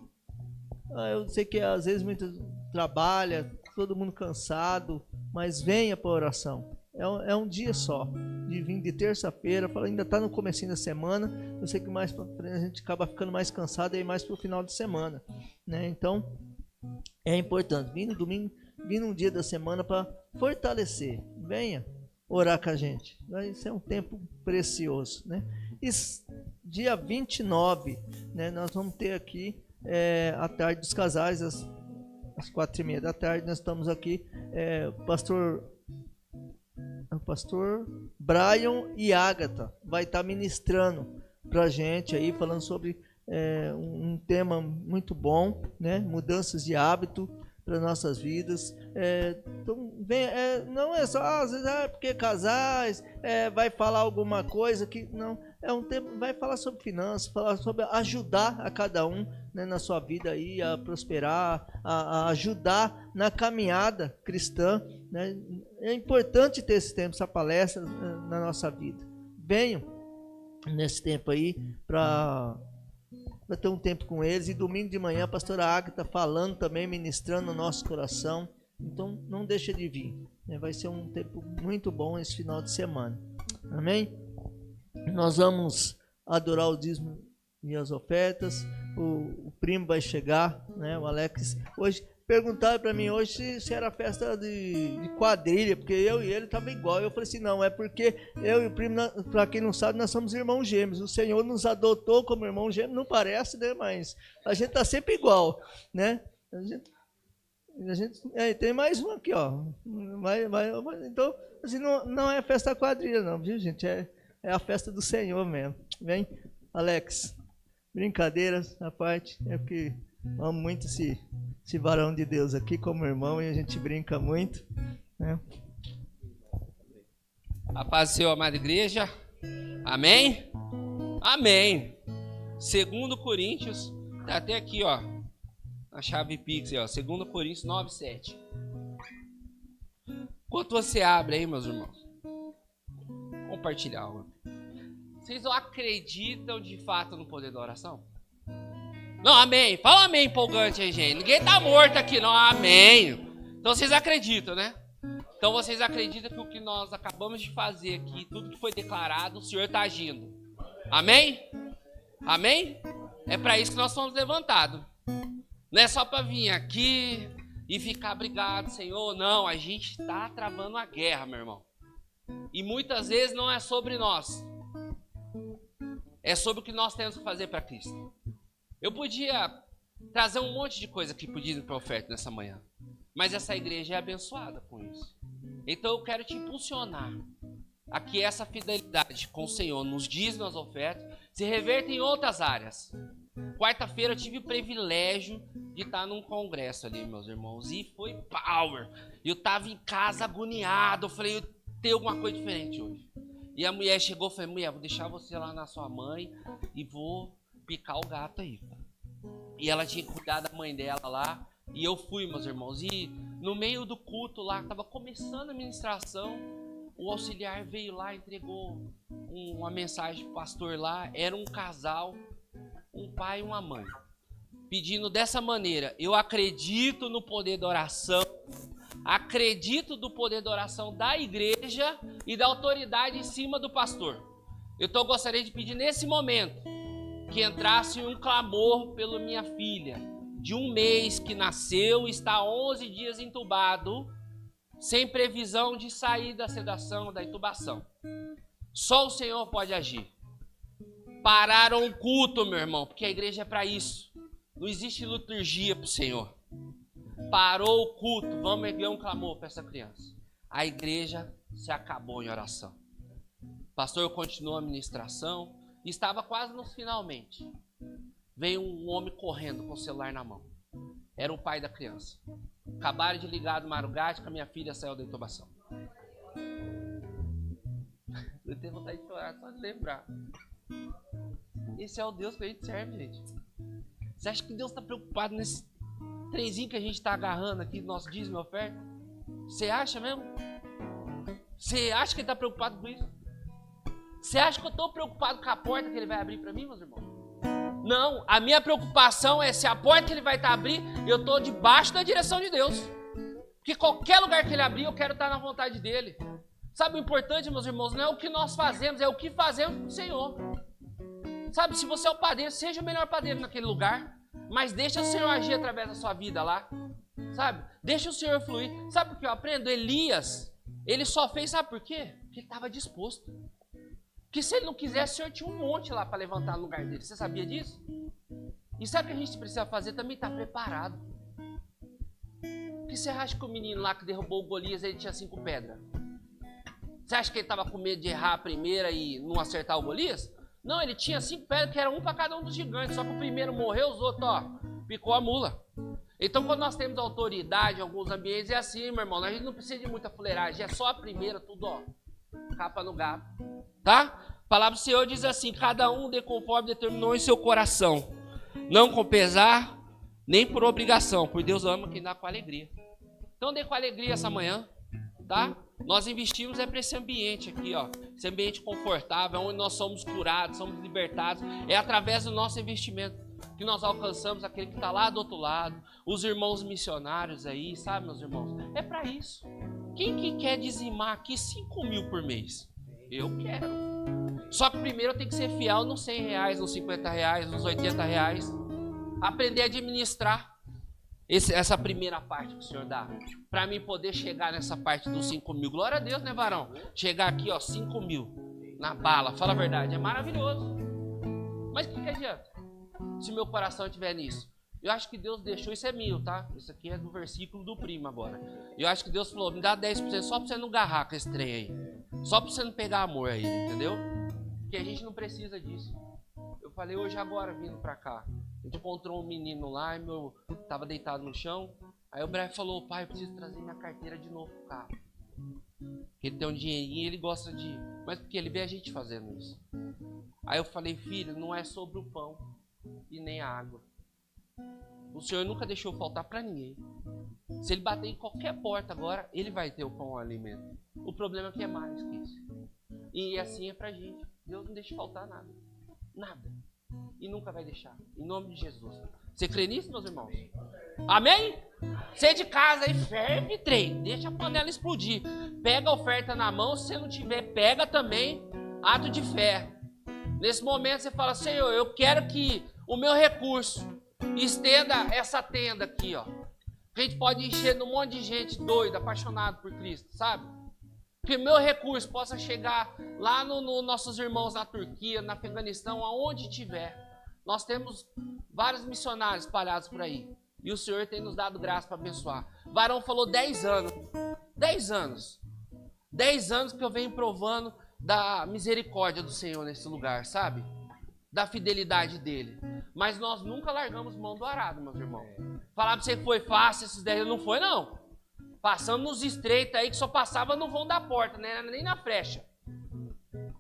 eu sei que às vezes muitos trabalha, todo mundo cansado, mas venha para a oração. É um dia só, de vir de terça-feira, ainda está no comecinho da semana. Eu sei que mais para frente a gente acaba ficando mais cansado e mais para o final de semana, né? Então, é importante, vir no domingo, vir num dia da semana para fortalecer. Venha orar com a gente, vai ser um tempo precioso, né? E dia 29, né, nós vamos ter aqui a tarde dos casais, às 4h30 da tarde, nós estamos aqui, o pastor Brian e Agatha vai estar ministrando para a gente aí, falando sobre um tema muito bom, né? Mudanças de hábito para nossas vidas. Então, não é só às vezes porque casais vai falar alguma coisa que não é um tema, vai falar sobre finanças, falar sobre ajudar a cada um, né, na sua vida aí a prosperar, a ajudar na caminhada cristã, né? É importante ter esse tempo, essa palestra na nossa vida. Venham nesse tempo aí para ter um tempo com eles. E domingo de manhã a pastora Agatha falando também, ministrando no nosso coração. Então não deixa de vir, né? Vai ser um tempo muito bom esse final de semana. Amém? Nós vamos adorar o dízimo e as ofertas. O primo vai chegar, né? O Alex. Hoje perguntaram para mim hoje se era festa de quadrilha, porque eu e ele tava igual. Eu falei assim, não, é porque eu e o primo, para quem não sabe, nós somos irmãos gêmeos. O Senhor nos adotou como irmão gêmeo, não parece, né? Mas a gente tá sempre igual, né? Tem mais um aqui, ó. Então, assim, não é festa quadrilha, não, viu, gente? É a festa do Senhor mesmo. Vem, Alex. Brincadeiras à parte, é porque amo muito esse varão de Deus aqui como irmão e a gente brinca muito, né? A paz do Senhor, amada igreja. Amém? Amém. 2 Coríntios, tá até aqui, ó, a chave Pix, ó, 2 Coríntios 9:7. Enquanto você abre aí, meus irmãos, compartilhar, ó. Vocês acreditam de fato no poder da oração? Não, amém. Fala amém empolgante aí, gente. Ninguém tá morto aqui, não. Amém. Então vocês acreditam, né? Então vocês acreditam que o que nós acabamos de fazer aqui, tudo que foi declarado, o Senhor está agindo. Amém? Amém? É para isso que nós fomos levantados. Não é só para vir aqui e ficar brigado, Senhor. Não, a gente está travando a guerra, meu irmão. E muitas vezes não é sobre nós. É sobre o que nós temos que fazer para Cristo. Eu podia trazer um monte de coisa aqui pedindo para oferta nessa manhã. Mas essa igreja é abençoada com isso. Então eu quero te impulsionar a que essa fidelidade com o Senhor nos dízimos, nas ofertas, se reverta em outras áreas. Quarta-feira eu tive o privilégio de estar num congresso ali, meus irmãos. E foi power. Eu estava em casa agoniado. Eu falei, eu tenho alguma coisa diferente hoje. E a mulher chegou e falou, mulher, vou deixar você lá na sua mãe e vou picar o gato aí. E ela tinha cuidado da mãe dela lá. E eu fui, meus irmãos. E no meio do culto lá, estava começando a ministração, o auxiliar veio lá, entregou uma mensagem pro pastor lá. Era um casal, um pai e uma mãe, pedindo dessa maneira: eu acredito no poder da oração, acredito no poder da oração da igreja e da autoridade em cima do pastor. Eu gostaria de pedir nesse momento que entrasse um clamor pela minha filha, de 1 mês, que nasceu, está 11 dias entubado, sem previsão de sair da sedação, da intubação. Só o Senhor pode agir. Pararam o culto, meu irmão, porque a igreja é para isso. Não existe liturgia para o Senhor. Parou o culto, vamos erguer um clamor para essa criança. A igreja se acabou em oração. O pastor continuou a ministração, e estava quase nos finalmente. Veio um homem correndo com o celular na mão. Era o pai da criança. Acabaram de ligar do madrugada que a minha filha saiu da intubação. Eu tenho vontade de chorar só de lembrar. Esse é o Deus que a gente serve, gente. Você acha que Deus está preocupado nesse trenzinho que a gente está agarrando aqui, nosso dízimo e oferta? Você acha mesmo? Você acha que ele está preocupado com isso? Você acha que eu estou preocupado com a porta que ele vai abrir para mim, meus irmãos? Não, a minha preocupação é se a porta que ele vai abrir, eu estou debaixo da direção de Deus. Porque qualquer lugar que ele abrir, eu quero estar na vontade dele. Sabe o importante, meus irmãos, não é o que nós fazemos, é o que fazemos com o Senhor. Sabe, se você é o padeiro, seja o melhor padeiro naquele lugar, mas deixa o Senhor agir através da sua vida lá. Sabe, deixa o Senhor fluir. Sabe por que eu aprendo? Elias, ele só fez, sabe por quê? Porque ele estava disposto. Que se ele não quisesse, o Senhor tinha um monte lá para levantar no lugar dele. Você sabia disso? E sabe o que a gente precisa fazer? Também estar preparado. Porque você acha que o menino lá que derrubou o Golias, ele tinha 5 pedras? Você acha que ele estava com medo de errar a primeira e não acertar o Golias? Não, ele tinha 5 pedras, que era um para cada um dos gigantes. Só que o primeiro morreu, os outros, ó, picou a mula. Então, quando nós temos autoridade em alguns ambientes, é assim, meu irmão. A gente não precisa de muita fuleiragem, é só a primeira, tudo, ó, capa no gato. Tá? A palavra do Senhor diz assim: cada um dê conforme determinou em seu coração, não com pesar, nem por obrigação, por Deus ama quem dá com alegria. Então dê com alegria essa manhã, tá? Nós investimos para esse ambiente aqui, ó, esse ambiente confortável, onde nós somos curados, somos libertados. É através do nosso investimento que nós alcançamos aquele que está lá do outro lado, os irmãos missionários aí, sabe, meus irmãos? É para isso. Quem que quer dizimar aqui 5.000 por mês? Eu quero. Só que primeiro eu tenho que ser fiel nos R$100, nos R$50, nos R$80. Aprender a administrar. Essa primeira parte que o Senhor dá, para mim poder chegar nessa parte dos 5 mil. Glória a Deus, né, varão? Chegar aqui, ó, 5 mil na bala, fala a verdade, é maravilhoso. Mas o que adianta se meu coração estiver nisso? Eu acho que Deus deixou, isso é meu, tá? Isso aqui é do versículo do primo agora. Eu acho que Deus falou, me dá 10% só pra você não agarrar com esse trem aí. Só pra você não pegar amor aí, entendeu? Porque a gente não precisa disso. Eu falei hoje agora, vindo pra cá. A gente encontrou um menino lá, e tava deitado no chão. Aí o Breve falou, pai, eu preciso trazer minha carteira de novo pro carro. Porque ele tem um dinheirinho e ele gosta de... Mas porque ele vê a gente fazendo isso. Aí eu falei, filho, não é sobre o pão e nem a água. O Senhor nunca deixou faltar para ninguém. Se ele bater em qualquer porta agora, ele vai ter o pão ou o alimento. O problema é que é mais que isso. E assim é pra gente. Deus não deixa faltar nada. Nada. E nunca vai deixar. Em nome de Jesus. Você crê nisso, meus irmãos? Amém? Você de casa aí, ferve trem. Deixa a panela explodir. Pega a oferta na mão. Se você não tiver, pega também. Ato de fé. Nesse momento você fala, Senhor, eu quero que o meu recurso estenda essa tenda aqui, ó. A gente pode encher de um monte de gente doida, apaixonada por Cristo, sabe? Que meu recurso possa chegar lá no nossos irmãos na Turquia, na Afeganistão, aonde tiver. Nós temos vários missionários espalhados por aí. E o Senhor tem nos dado graça para abençoar. O varão falou 10 anos. 10 anos. 10 anos que eu venho provando da misericórdia do Senhor nesse lugar, sabe? Da fidelidade dele. Mas nós nunca largamos mão do arado, meus irmãos. Falar pra você que foi fácil esses 10 anos, não foi não. Passamos nos estreitos aí que só passava no vão da porta, né? Nem na frecha.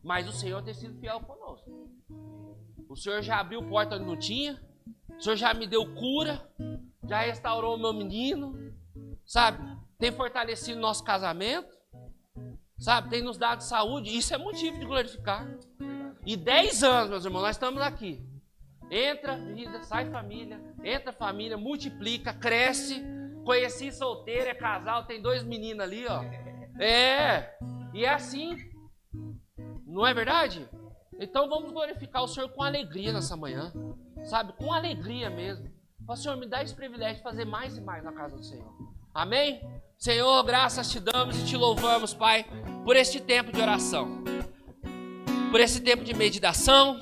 Mas o Senhor tem sido fiel conosco. O Senhor já abriu porta onde não tinha. O Senhor já me deu cura. Já restaurou o meu menino. Sabe? Tem fortalecido nosso casamento. Sabe? Tem nos dado saúde. Isso é motivo de glorificar. E 10 anos, meus irmãos, nós estamos aqui. Entra vida, sai família. Entra família, multiplica, cresce. Conheci solteiro, é casal, tem 2 meninos ali, ó. É. E é assim. Não é verdade? Então vamos glorificar o Senhor com alegria nessa manhã. Sabe? Com alegria mesmo. Fala, Senhor, me dá esse privilégio de fazer mais e mais na casa do Senhor. Amém? Senhor, graças te damos e te louvamos, Pai, por este tempo de oração. Por esse tempo de meditação.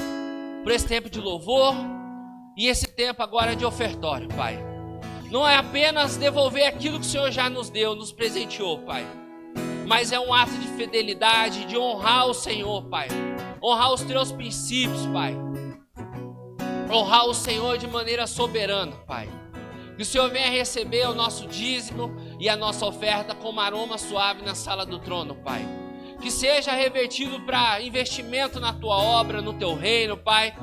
Por esse tempo de louvor. E esse tempo agora de ofertório, Pai. Não é apenas devolver aquilo que o Senhor já nos deu, nos presenteou, Pai. Mas é um ato de fidelidade, de honrar o Senhor, Pai. Honrar os teus princípios, Pai. Honrar o Senhor de maneira soberana, Pai. Que o Senhor venha receber o nosso dízimo e a nossa oferta como aroma suave na sala do trono, Pai. Que seja revertido para investimento na tua obra, no teu reino, Pai.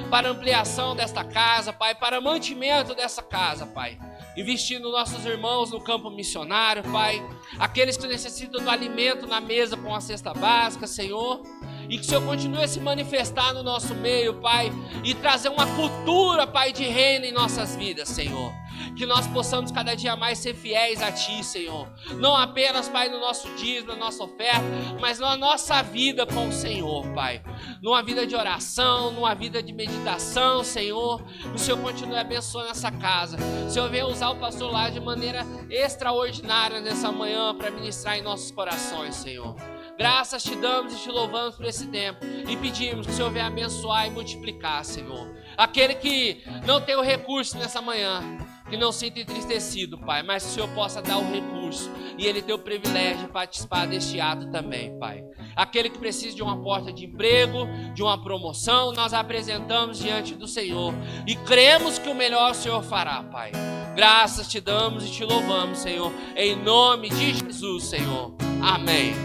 Para ampliação desta casa, Pai. Para mantimento dessa casa, Pai. Investindo nossos irmãos no campo missionário, Pai. Aqueles que necessitam do alimento na mesa com a cesta básica, Senhor. E que o Senhor continue a se manifestar no nosso meio, Pai. E trazer uma cultura, Pai, de reino em nossas vidas, Senhor. Que nós possamos cada dia mais ser fiéis a Ti, Senhor. Não apenas, Pai, no nosso dízimo, na nossa oferta, mas na nossa vida com o Senhor, Pai. Numa vida de oração, numa vida de meditação, Senhor. Que o Senhor continue abençoando essa casa. O Senhor venha usar o pastor lá de maneira extraordinária nessa manhã para ministrar em nossos corações, Senhor. Graças te damos e te louvamos por esse tempo. E pedimos que o Senhor venha abençoar e multiplicar, Senhor. Aquele que não tem o recurso nessa manhã, que não sinta entristecido, Pai, mas que o Senhor possa dar o recurso e ele ter o privilégio de participar deste ato também, Pai. Aquele que precisa de uma porta de emprego, de uma promoção, nós apresentamos diante do Senhor e cremos que o melhor o Senhor fará, Pai. Graças te damos e te louvamos, Senhor, em nome de Jesus, Senhor. Amém.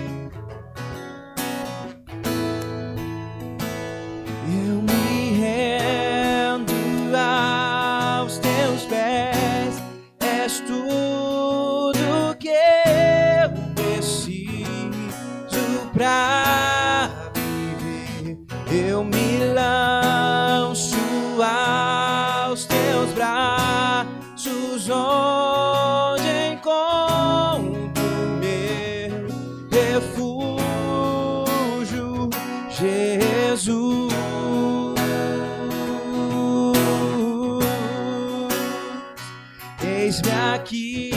Eu me rendo aos teus pés, és tudo que eu preciso pra viver. Eu me lanço aos teus braços, onde encontro meu refúgio, Jesus. eis-me aqui,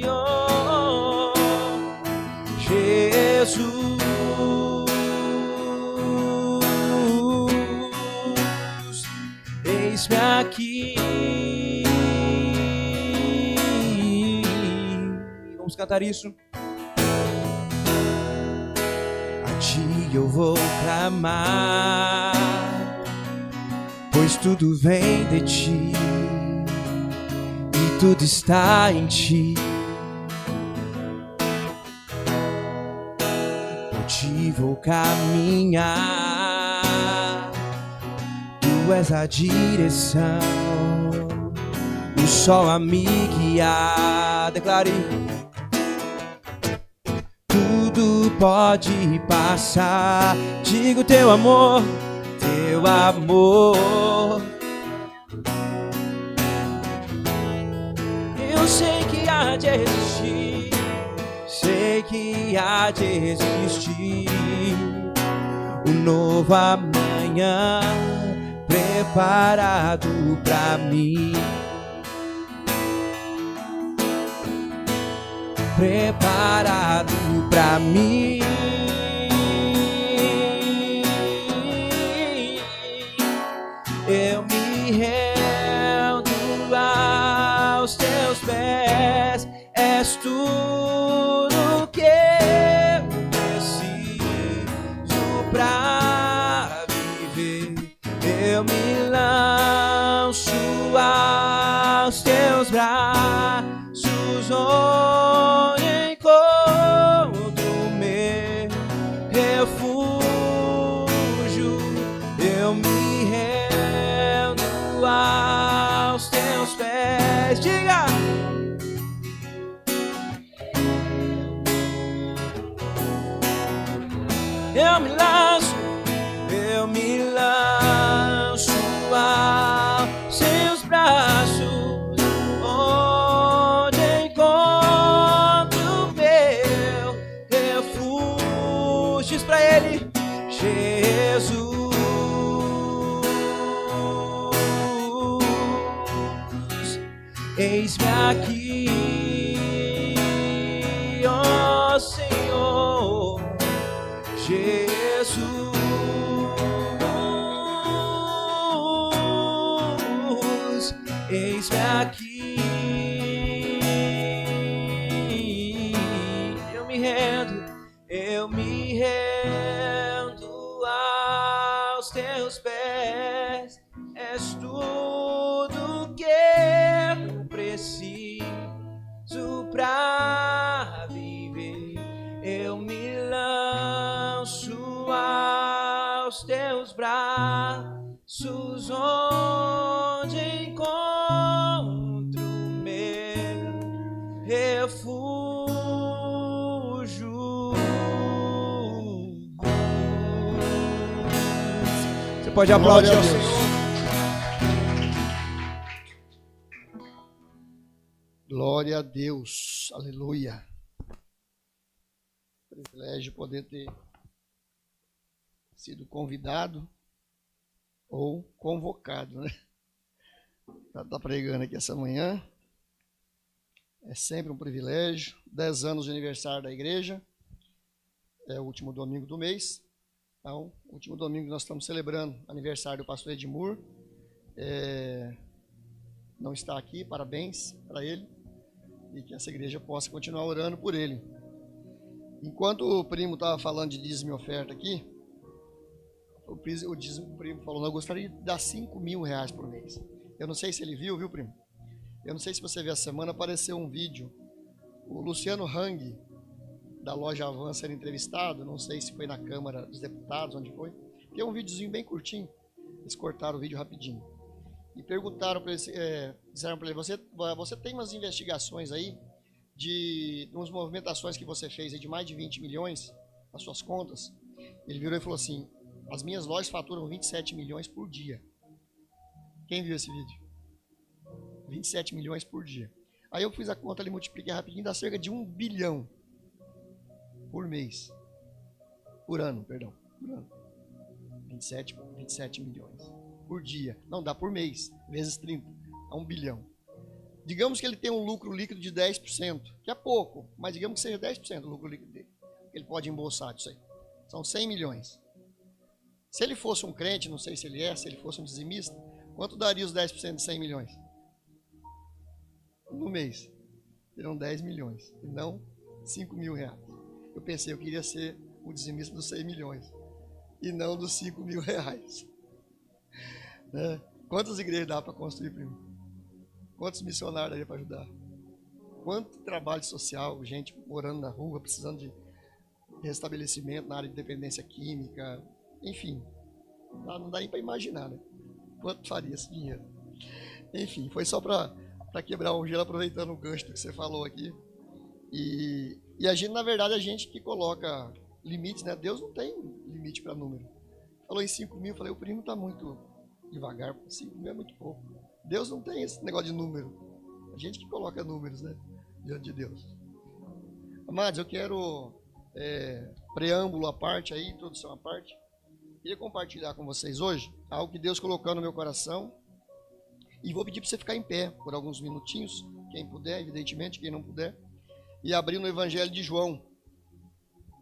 oh, Jesus. Eis-me aqui. Vamos cantar isso. A ti eu vou clamar, pois tudo vem de ti e tudo está em ti. Por ti vou caminhar, tu és a direção, o sol a me guiar. Declare: tudo pode passar, digo teu amor, teu amor. Eu sei que há de existir, sei que há de existir um novo amanhã preparado pra mim, preparado pra mim. Eu me rendo aos teus pés, és tudo que eu preciso pra viver. Eu me lanço aos teus braços, onde encontro meu refúgio. Eu me rendo aos teus pés. Diga! Eu me lanço aos seus braços, onde encontro meu refúgio. Diz pra ele: Jesus. Eis-me aqui, ó Senhor Jesus. Eis-me aqui, eu me rendo aos teus pés, és tudo que eu preciso pra viver. Eu me lanço aos teus braços, onde encontro meu refúgio. Você pode aplaudir ao Senhor. Glória a Deus, aleluia. Privilégio poder ter sido convidado ou convocado, né? Para estar pregando aqui essa manhã. É sempre um privilégio. 10 anos de aniversário da igreja. É o último domingo do mês. Então, o último domingo nós estamos celebrando o aniversário do pastor Edmur. Não está aqui, parabéns para ele. E que essa igreja possa continuar orando por ele. Enquanto o primo estava falando de dízimo e oferta aqui, o primo falou: eu gostaria de dar 5 mil reais por mês. Eu não sei se ele viu, primo? Eu não sei se você viu essa semana, apareceu um vídeo, o Luciano Hang, da loja Avan, sendo entrevistado, não sei se foi na Câmara dos Deputados, onde foi. Tem um videozinho bem curtinho, eles cortaram o vídeo rapidinho. E perguntaram para ele, disseram para ele: você tem umas investigações aí de umas movimentações que você fez aí de mais de 20 milhões nas suas contas? Ele virou e falou assim: as minhas lojas faturam 27 milhões por dia. Quem viu esse vídeo? 27 milhões por dia. Aí eu fiz a conta ali, multipliquei rapidinho, dá cerca de 1 bilhão por mês. Por ano, perdão. Por ano. 27 milhões por dia. Não, dá por mês, vezes 30. a 1 bilhão. Digamos que ele tem um lucro líquido de 10%, que é pouco, mas digamos que seja 10% do lucro líquido dele. Ele pode embolsar disso aí. São 100 milhões. Se ele fosse um crente, não sei se ele é, se ele fosse um dizimista, quanto daria os 10% de 100 milhões? No mês. Serão 10 milhões, e não 5 mil reais. Eu pensei, eu queria ser o dizimista dos 100 milhões, e não dos 5 mil reais. Né? Quantas igrejas dá para construir, primo? Quantos missionários daria para ajudar? Quanto trabalho social, gente morando na rua, precisando de restabelecimento na área de dependência química, enfim, não dá nem para imaginar, né? Quanto faria esse dinheiro? Enfim, foi só para quebrar um gelo, aproveitando o gancho do que você falou aqui. E a gente, na verdade, a gente que coloca limites, né? Deus não tem limite para número. Falou em 5 mil, eu falei, o primo está muito devagar, 5 mil é muito pouco. Deus não tem esse negócio de número. A gente que coloca números, né? Diante de Deus. Amados, eu quero, preâmbulo à parte aí, introdução à parte, queria compartilhar com vocês hoje algo que Deus colocou no meu coração. E vou pedir para você ficar em pé por alguns minutinhos, quem puder, evidentemente, quem não puder, e abrir no Evangelho de João.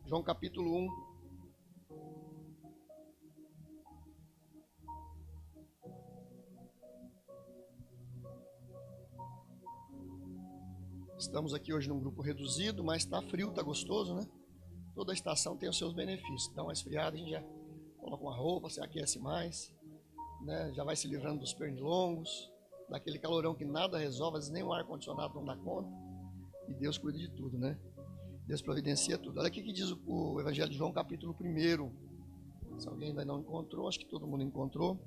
João capítulo 1. Estamos aqui hoje num grupo reduzido, mas está frio, está gostoso, né? Toda estação tem os seus benefícios. Dá uma esfriada, a gente já coloca uma roupa, se aquece mais, né? Já vai se livrando dos pernilongos, daquele calorão que nada resolve, às vezes nem um ar-condicionado não dá conta. E Deus cuida de tudo, né? Deus providencia tudo. Olha aqui que diz o Evangelho de João, capítulo 1. Se alguém ainda não encontrou, acho que todo mundo encontrou.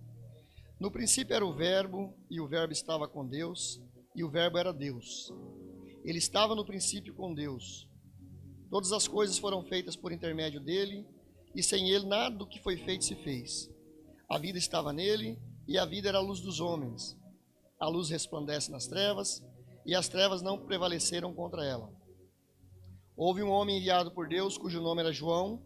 No princípio era o Verbo, e o Verbo estava com Deus, e o Verbo era Deus. Ele estava no princípio com Deus. Todas as coisas foram feitas por intermédio dele, e sem ele nada do que foi feito se fez. A vida estava nele, e a vida era a luz dos homens. A luz resplandece nas trevas, e as trevas não prevaleceram contra ela. Houve um homem enviado por Deus, cujo nome era João.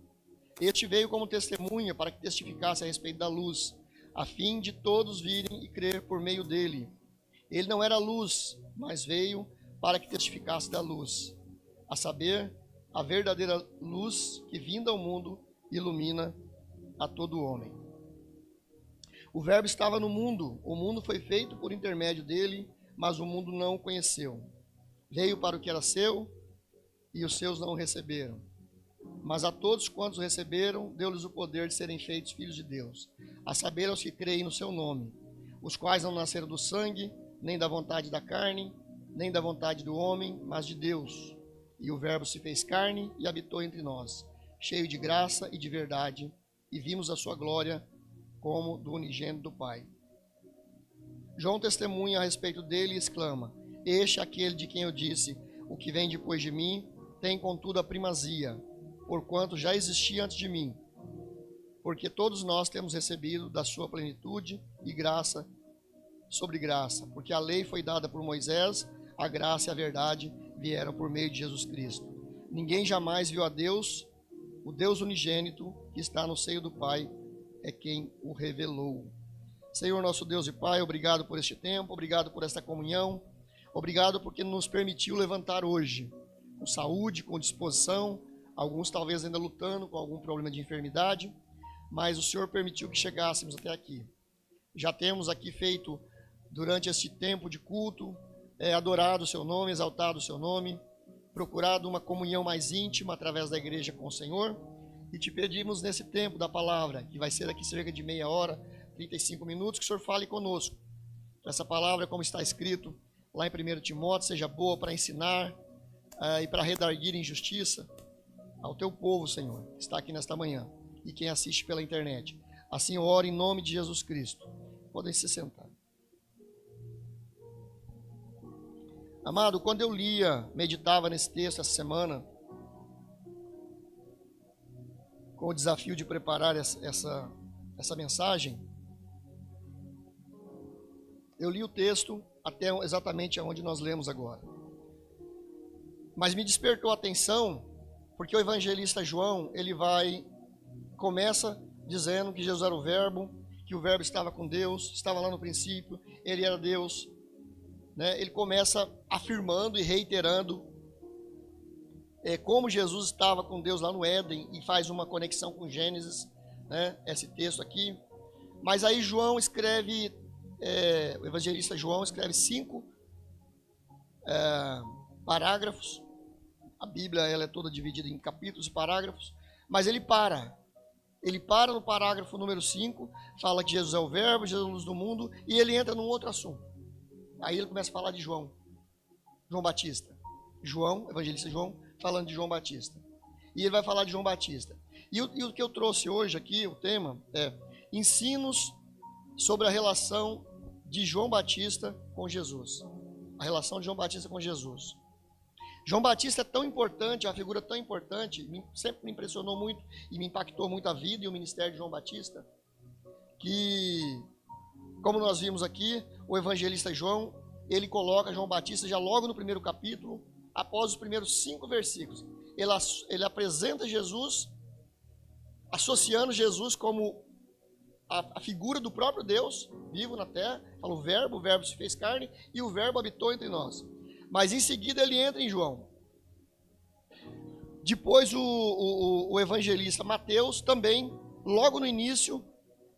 Este veio como testemunha para que testificasse a respeito da luz, a fim de todos virem e crer por meio dele. Ele não era luz, mas veio para que testificasse da luz, a saber, a verdadeira luz que, vinda ao mundo, ilumina a todo homem. O Verbo estava no mundo, o mundo foi feito por intermédio dele, mas o mundo não o conheceu. Veio para o que era seu, e os seus não o receberam. Mas a todos quantos o receberam, deu-lhes o poder de serem feitos filhos de Deus, a saber, aos que creem no seu nome, os quais não nasceram do sangue, nem da vontade da carne, nem da vontade do homem, mas de Deus. E o Verbo se fez carne e habitou entre nós, cheio de graça e de verdade, e vimos a sua glória como do unigênito do Pai. João testemunha a respeito dele e exclama: este é aquele de quem eu disse, o que vem depois de mim tem contudo a primazia, porquanto já existia antes de mim. Porque todos nós temos recebido da sua plenitude e graça sobre graça, porque a lei foi dada por Moisés, a graça e a verdade vieram por meio de Jesus Cristo. Ninguém jamais viu a Deus, o Deus unigênito que está no seio do Pai é quem o revelou. Senhor nosso Deus e Pai, obrigado por este tempo, obrigado por esta comunhão, obrigado porque nos permitiu levantar hoje, com saúde, com disposição, alguns talvez ainda lutando com algum problema de enfermidade, mas o Senhor permitiu que chegássemos até aqui. Já temos aqui feito, durante este tempo de culto, adorado o seu nome, exaltado o seu nome, procurado uma comunhão mais íntima através da igreja com o Senhor, e te pedimos nesse tempo da palavra, que vai ser aqui cerca de meia hora, 35 minutos, que o Senhor fale conosco. Essa palavra, como está escrito lá em 1 Timóteo, seja boa para ensinar e para redarguir em justiça ao teu povo, Senhor, que está aqui nesta manhã, e quem assiste pela internet. Assim eu oro em nome de Jesus Cristo. Podem se sentar. Amado, quando eu meditava nesse texto essa semana, com o desafio de preparar essa mensagem, eu li o texto até exatamente onde nós lemos agora. Mas me despertou a atenção, porque o evangelista João, começa dizendo que Jesus era o Verbo, que o Verbo estava com Deus, estava lá no princípio, ele era Deus, né, ele começa afirmando e reiterando como Jesus estava com Deus lá no Éden e faz uma conexão com Gênesis, né, esse texto aqui. Mas aí João escreve, o evangelista João escreve 5 parágrafos. A Bíblia ela é toda dividida em capítulos e parágrafos, mas ele para no parágrafo número 5, fala que Jesus é o verbo, Jesus é a luz do mundo, e ele entra num outro assunto. Aí ele começa a falar de João Batista. João, evangelista João, falando de João Batista. E ele vai falar de João Batista. E o que eu trouxe hoje aqui, o tema, é ensinos sobre a relação de João Batista com Jesus. A relação de João Batista com Jesus. João Batista é tão importante, é uma figura tão importante, sempre me impressionou muito e me impactou muito a vida e o ministério de João Batista, que, como nós vimos aqui, o evangelista João, ele coloca João Batista já logo no primeiro capítulo, após os primeiros 5 versículos. Ele apresenta Jesus, associando Jesus como a figura do próprio Deus, vivo na terra, fala o verbo se fez carne e o verbo habitou entre nós. Mas em seguida ele entra em João. Depois o evangelista Mateus também, logo no início,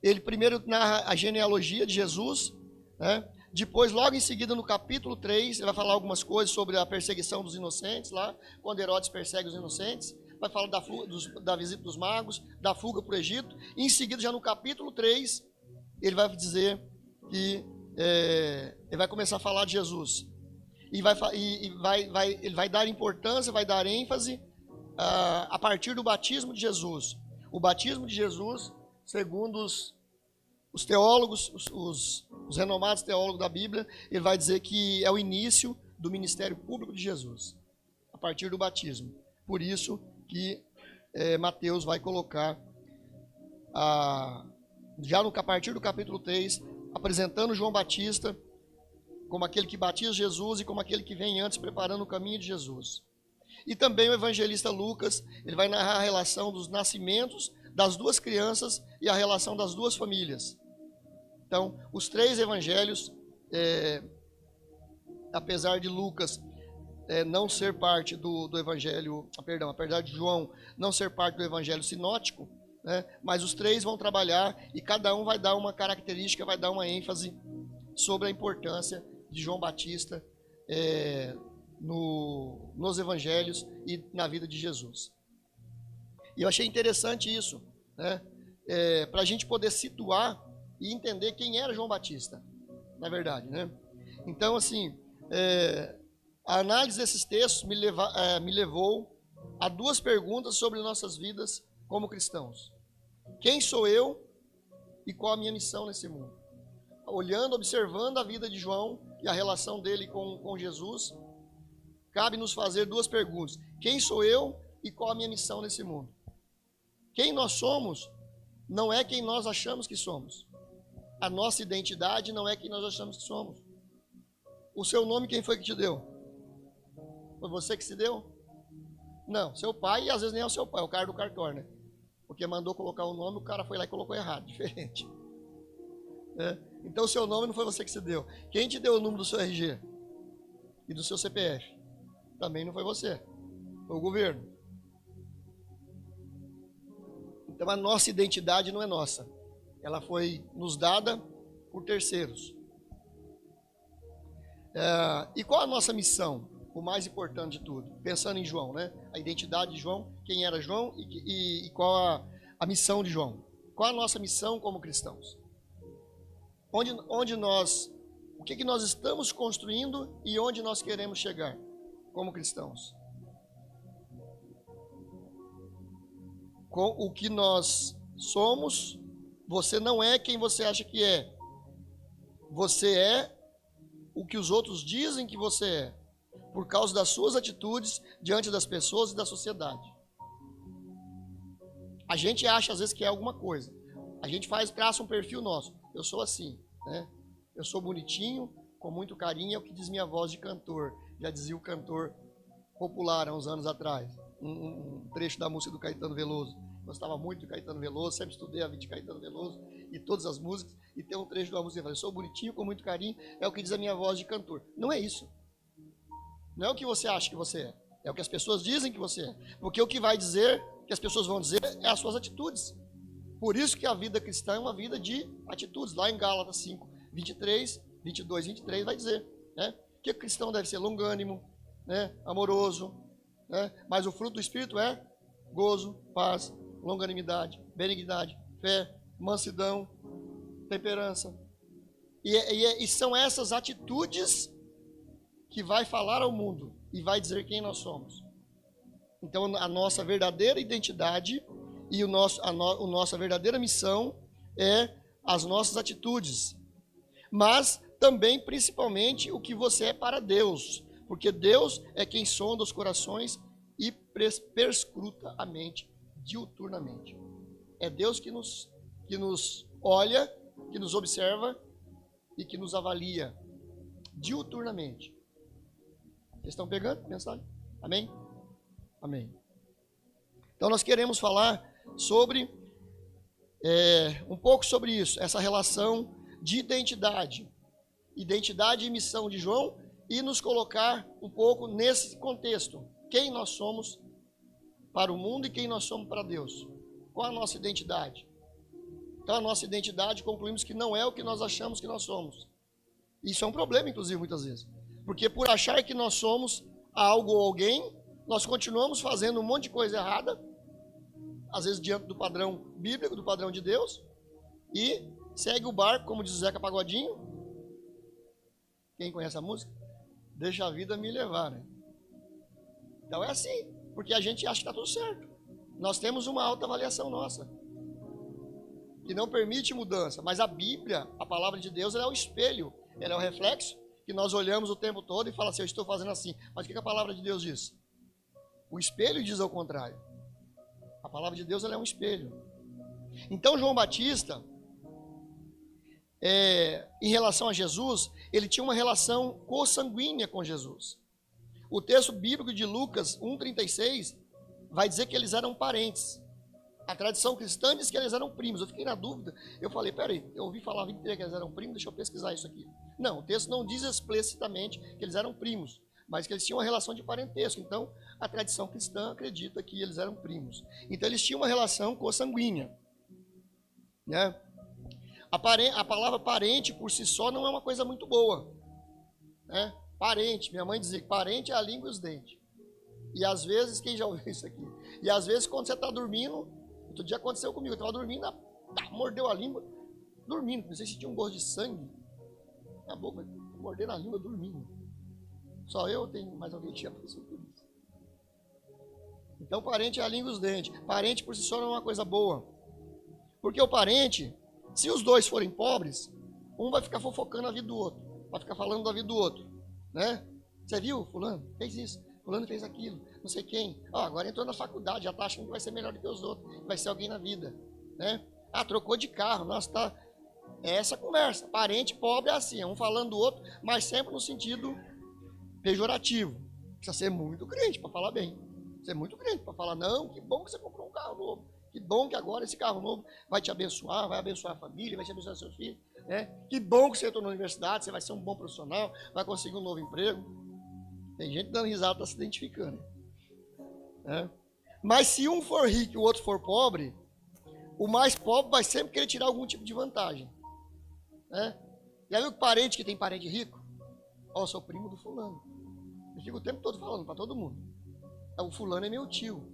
ele primeiro narra a genealogia de Jesus, né? Depois, logo em seguida, no capítulo 3, ele vai falar algumas coisas sobre a perseguição dos inocentes lá, quando Herodes persegue os inocentes. Vai falar da visita dos magos, da fuga para o Egito. E em seguida, já no capítulo 3, ele vai dizer que ele vai começar a falar de Jesus. Ele vai dar importância, vai dar ênfase a partir do batismo de Jesus. O batismo de Jesus, segundo os teólogos, os renomados teólogos da Bíblia, ele vai dizer que é o início do ministério público de Jesus, a partir do batismo. Por isso que Mateus vai colocar, já a partir do capítulo 3, apresentando João Batista como aquele que batiza Jesus e como aquele que vem antes preparando o caminho de Jesus. E também o evangelista Lucas, ele vai narrar a relação dos nascimentos das 2 crianças e a relação das 2 famílias. Então, os 3 evangelhos, apesar de Lucas não ser parte do evangelho, apesar de João não ser parte do evangelho sinótico, né, mas os 3 vão trabalhar e cada um vai dar uma característica, vai dar uma ênfase sobre a importância de João Batista nos evangelhos e na vida de Jesus. E eu achei interessante isso, né, para a gente poder situar e entender quem era João Batista, na verdade, né? Então, assim, a análise desses textos me levou a 2 perguntas sobre nossas vidas como cristãos. Quem sou eu e qual a minha missão nesse mundo? Olhando, observando a vida de João e a relação dele com Jesus, cabe nos fazer 2 perguntas. Quem sou eu e qual a minha missão nesse mundo? Quem nós somos não é quem nós achamos que somos. A nossa identidade não é quem nós achamos que somos. O seu nome, quem foi que te deu? Foi você que se deu? Não, seu pai, e às vezes nem é o seu pai, é o cara do cartório, né? Porque mandou colocar o nome, o cara foi lá e colocou errado, diferente. Então o seu nome não foi você que se deu. Quem te deu o número do seu RG? E do seu CPF? Também não foi você, foi o governo. Então a nossa identidade não é nossa. Ela foi nos dada por terceiros. E qual a nossa missão? O mais importante de tudo. Pensando em João, né? A identidade de João, quem era João e qual a missão de João. Qual a nossa missão como cristãos? O que nós estamos construindo e onde nós queremos chegar como cristãos? Com o que nós somos, você não é quem você acha que é. Você é o que os outros dizem que você é, por causa das suas atitudes diante das pessoas e da sociedade. A gente acha às vezes que é alguma coisa. A gente traça um perfil nosso. Eu sou assim, né? Eu sou bonitinho, com muito carinho, é o que diz minha voz de cantor. Já dizia o cantor popular há uns anos atrás. Um trecho da música do Caetano Veloso. Gostava muito de Caetano Veloso, sempre estudei a vida de Caetano Veloso. e todas as músicas, e tem um trecho de uma música que fala, sou bonitinho com muito carinho, é o que diz a minha voz de cantor. Não é isso. Não é o que você acha que você é. É o que as pessoas dizem que você é. Porque o que vai dizer, que as pessoas vão dizer, é as suas atitudes. Por isso que a vida cristã é uma vida de atitudes. Lá em Gálatas 5, 22, 23 vai dizer, né? Que o cristão deve ser longânimo, né? Amoroso, né? Mas o fruto do Espírito é gozo, paz, longanimidade, benignidade, fé, mansidão, temperança. E são essas atitudes que vai falar ao mundo e vai dizer quem nós somos. Então, a nossa verdadeira identidade e a nossa verdadeira missão é as nossas atitudes. Mas também, principalmente, o que você é para Deus. Porque Deus é quem sonda os corações e perscruta a mente diuturnamente. É Deus que nos olha, que nos observa e que nos avalia diuturnamente. Vocês estão pegando a mensagem? Amém? Amém. Então nós queremos falar sobre um pouco sobre isso, essa relação de identidade e missão de João, e nos colocar um pouco nesse contexto. Quem nós somos para o mundo e quem nós somos para Deus. Qual a nossa identidade? Então a nossa identidade concluímos que não é o que nós achamos que nós somos. Isso é um problema, inclusive, muitas vezes. Porque por achar que nós somos algo ou alguém, nós continuamos fazendo um monte de coisa errada, às vezes diante do padrão bíblico, do padrão de Deus, e segue o barco, como diz o Zeca Pagodinho. Quem conhece a música? Deixa a vida me levar, né? Então é assim, porque a gente acha que está tudo certo. Nós temos uma alta avaliação nossa, que não permite mudança. Mas a Bíblia, a palavra de Deus, ela é o espelho, ela é o reflexo, que nós olhamos o tempo todo e fala assim, eu estou fazendo assim. Mas o que a palavra de Deus diz? O espelho diz ao contrário. A palavra de Deus, ela é um espelho. Então João Batista, em relação a Jesus, ele tinha uma relação consanguínea com Jesus. O texto bíblico de Lucas 1,36 vai dizer que eles eram parentes. A tradição cristã diz que eles eram primos. Eu fiquei na dúvida. Eu falei, peraí, eu ouvi falar a vida inteira que eles eram primos, deixa eu pesquisar isso aqui. Não, o texto não diz explicitamente que eles eram primos, mas que eles tinham uma relação de parentesco. Então, a tradição cristã acredita que eles eram primos. Então, eles tinham uma relação consanguínea, né? A palavra parente por si só não é uma coisa muito boa, né? Parente, minha mãe dizia que parente é a língua e os dentes. E às vezes, quem já ouviu isso aqui? E às vezes quando você está dormindo, outro dia aconteceu comigo, eu estava dormindo, mordeu a língua, dormindo, não sei se tinha um gosto de sangue na boca, mordendo a língua dormindo. Só eu tenho, mais alguém tinha passado por isso. Então parente é a língua e os dentes. Parente por si só não é uma coisa boa. Porque o parente, se os dois forem pobres, um vai ficar fofocando a vida do outro, vai ficar falando da vida do outro, né? Você viu, fulano fez isso, fulano fez aquilo, não sei quem. Agora entrou na faculdade, já está achando que vai ser melhor do que os outros, vai ser alguém na vida, né? Trocou de carro, nossa, tá. É essa conversa. Parente pobre é assim, é um falando do outro, mas sempre no sentido pejorativo. Precisa ser muito crente para falar bem. Ser muito crente para falar, não, que bom que você comprou um carro novo. Que bom que agora esse carro novo vai te abençoar, vai abençoar a família, vai te abençoar seus filhos. Né? Que bom que você entrou na universidade, você vai ser um bom profissional, vai conseguir um novo emprego. Tem gente dando risada, está se identificando. Né? Mas se um for rico e o outro for pobre, o mais pobre vai sempre querer tirar algum tipo de vantagem. Né? Já viu que parente que tem parente rico? Eu sou primo do fulano. Eu fico o tempo todo falando para todo mundo. O fulano é meu tio.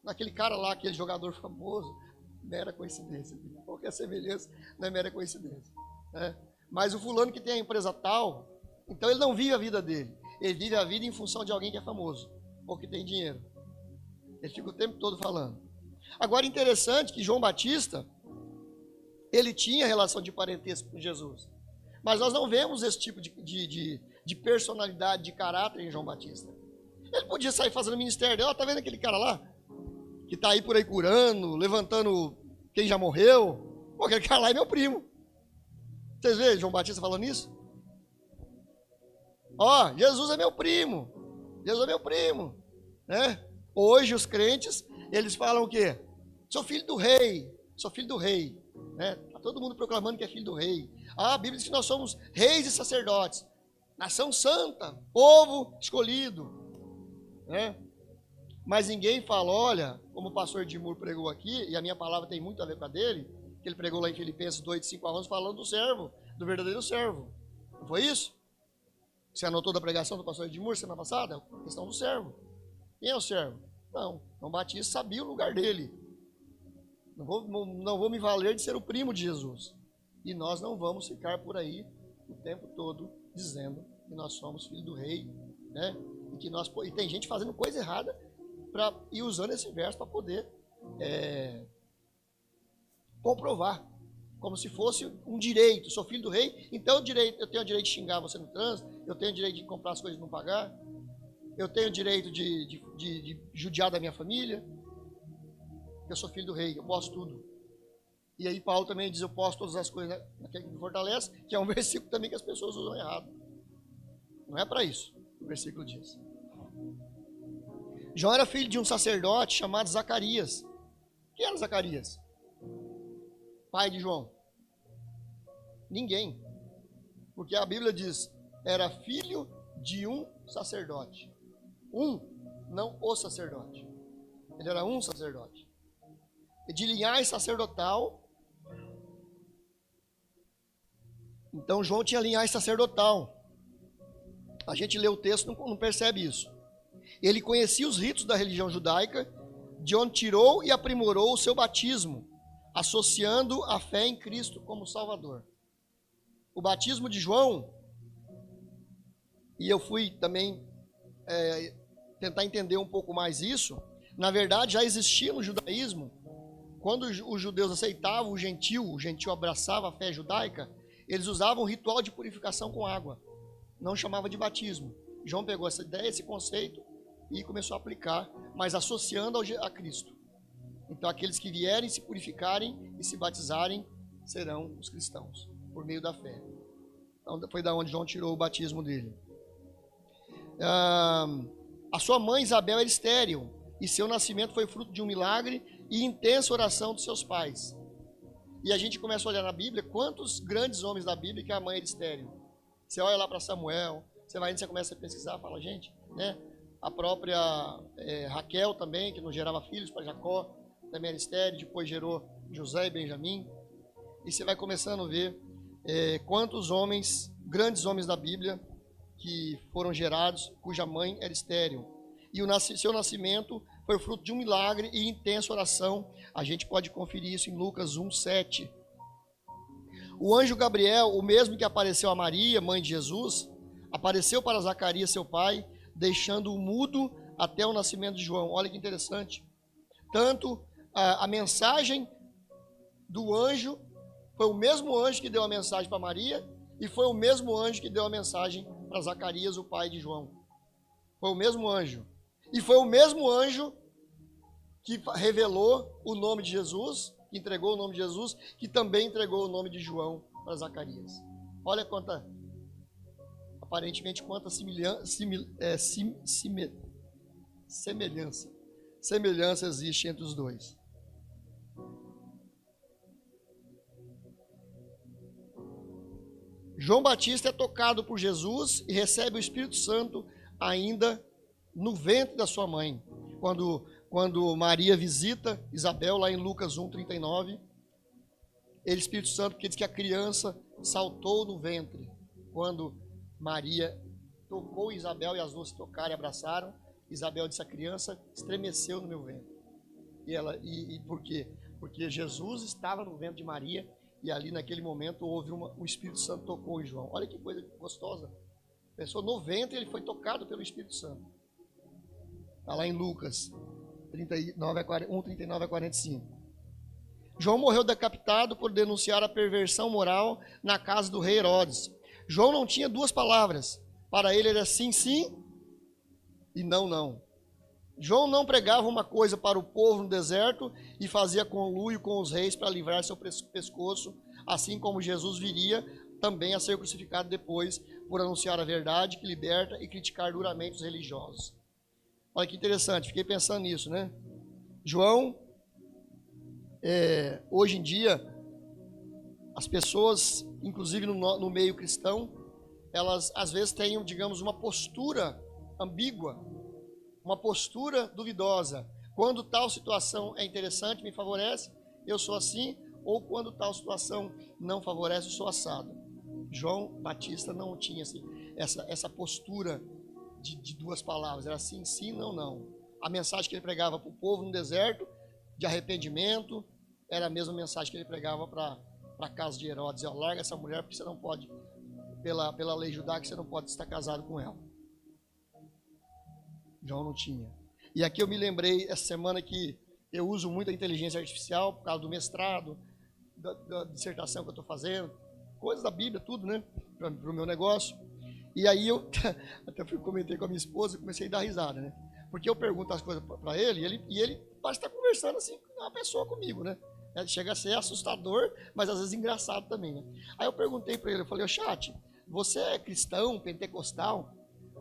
Aquele cara lá, aquele jogador famoso, mera coincidência. Qualquer semelhança não é mera coincidência. Né? Mas o fulano que tem a empresa tal, então ele não vive a vida dele. Ele vive a vida em função de alguém que é famoso, ou que tem dinheiro. Ele fica o tempo todo falando. Agora, interessante que João Batista, ele tinha relação de parentesco com Jesus. Mas nós não vemos esse tipo de personalidade, de caráter em João Batista. Ele podia sair fazendo ministério dele. Tá vendo aquele cara lá? Que está aí por aí curando, levantando quem já morreu. Pô, aquele cara lá é meu primo. Vocês veem João Batista falando isso? Jesus é meu primo. Jesus é meu primo. Né? Hoje os crentes, eles falam o quê? Sou filho do rei. Sou filho do rei. Né? Tá todo mundo proclamando que é filho do rei. Ah, a Bíblia diz que nós somos reis e sacerdotes, nação santa, povo escolhido, né? Mas ninguém fala, olha, como o pastor Edmur pregou aqui, e a minha palavra tem muito a ver com a dele, que ele pregou lá em Filipenses 2, 5 a 11, falando do servo, do verdadeiro servo. Não foi isso? Você anotou da pregação do pastor Edmur semana passada? A questão do servo. Quem é o servo? Não, João Batista sabia o lugar dele. Não vou me valer de ser o primo de Jesus. E nós não vamos ficar por aí o tempo todo dizendo que nós somos filho do rei, né? E tem gente fazendo coisa errada e usando esse verso para poder comprovar, como se fosse um direito. Sou filho do rei, então eu tenho o direito de xingar você no trânsito, eu tenho o direito de comprar as coisas e não pagar, eu tenho o direito de judiar da minha família, eu sou filho do rei, eu posso tudo. E aí Paulo também diz, eu posso todas as coisas naquele que me fortalece, que é um versículo também que as pessoas usam errado. Não é para isso, o versículo diz. João era filho de um sacerdote chamado Zacarias. Quem era Zacarias? Pai de João? Ninguém. Porque a Bíblia diz, era filho de um sacerdote. Não o sacerdote. Ele era um sacerdote. De linhagem sacerdotal. Então João tinha linhagem sacerdotal. A gente lê o texto e não percebe isso. Ele conhecia os ritos da religião judaica, de onde tirou e aprimorou o seu batismo, associando a fé em Cristo como Salvador. O batismo de João, e eu fui também tentar entender um pouco mais isso, na verdade já existia no judaísmo, quando os judeus aceitavam o gentil abraçava a fé judaica, eles usavam um ritual de purificação com água, não chamava de batismo. João pegou essa ideia, esse conceito, e começou a aplicar, mas associando a Cristo. Então aqueles que vierem se purificarem e se batizarem serão os cristãos, por meio da fé. Então foi da onde João tirou o batismo dele. A sua mãe Isabel era estéril, e seu nascimento foi fruto de um milagre e intensa oração dos seus pais. E a gente começa a olhar na Bíblia, quantos grandes homens da Bíblia que a mãe era estéril. Você olha lá para Samuel, você começa a pesquisar, fala, gente, né? A própria Raquel também, que não gerava filhos para Jacó, também era estéril, depois gerou José e Benjamim. E você vai começando a ver quantos homens, grandes homens da Bíblia, que foram gerados, cuja mãe era estéril. E seu nascimento foi fruto de um milagre e intensa oração. A gente pode conferir isso em Lucas 1:7. O anjo Gabriel, o mesmo que apareceu a Maria, mãe de Jesus, apareceu para Zacarias, seu pai, deixando-o mudo até o nascimento de João. Olha que interessante. Tanto a mensagem do anjo, foi o mesmo anjo que deu a mensagem para Maria, e foi o mesmo anjo que deu a mensagem para Zacarias, o pai de João. Foi o mesmo anjo. E foi o mesmo anjo que revelou o nome de Jesus, que entregou o nome de Jesus, que também entregou o nome de João para Zacarias. Olha aparentemente quanta semelhança existe entre os dois. João Batista é tocado por Jesus e recebe o Espírito Santo ainda no ventre da sua mãe. Quando Maria visita Isabel, lá em Lucas 1:39, ele, Espírito Santo, porque diz que a criança saltou no ventre. Quando Maria tocou Isabel e as duas se tocaram e abraçaram, Isabel disse, a criança estremeceu no meu ventre. E por quê? Porque Jesus estava no ventre de Maria e ali naquele momento houve o Espírito Santo tocou em João. Olha que coisa gostosa. A pessoa no ventre, ele foi tocado pelo Espírito Santo. Está lá em Lucas 1:39 a 45. João morreu decapitado por denunciar a perversão moral na casa do rei Herodes. João não tinha duas palavras. Para ele era sim, sim e não, não. João não pregava uma coisa para o povo no deserto e fazia conluio com os reis para livrar seu pescoço, assim como Jesus viria também a ser crucificado depois por anunciar a verdade que liberta e criticar duramente os religiosos. Olha que interessante, fiquei pensando nisso, né? João, hoje em dia, As pessoas, inclusive no meio cristão, elas às vezes têm, digamos, uma postura ambígua, uma postura duvidosa. Quando tal situação é interessante, me favorece, eu sou assim, ou quando tal situação não favorece, eu sou assado. João Batista não tinha assim, essa postura de duas palavras, era sim, sim, não, não. A mensagem que ele pregava para o povo no deserto, de arrependimento, era a mesma mensagem que ele pregava para a casa de Herodes: larga essa mulher, porque você não pode, pela lei judaica, você não pode estar casado com ela. João não tinha. E aqui eu me lembrei essa semana que eu uso muito a inteligência artificial por causa do mestrado, da dissertação que eu estou fazendo, coisas da Bíblia, tudo, né, para o meu negócio. E aí eu até comentei com a minha esposa e comecei a dar risada, né, porque eu pergunto as coisas para ele e ele parece estar conversando assim com uma pessoa comigo, né. Chega a ser assustador, mas às vezes engraçado também, né. Aí eu perguntei para ele, eu falei: ô chat, você é cristão, pentecostal?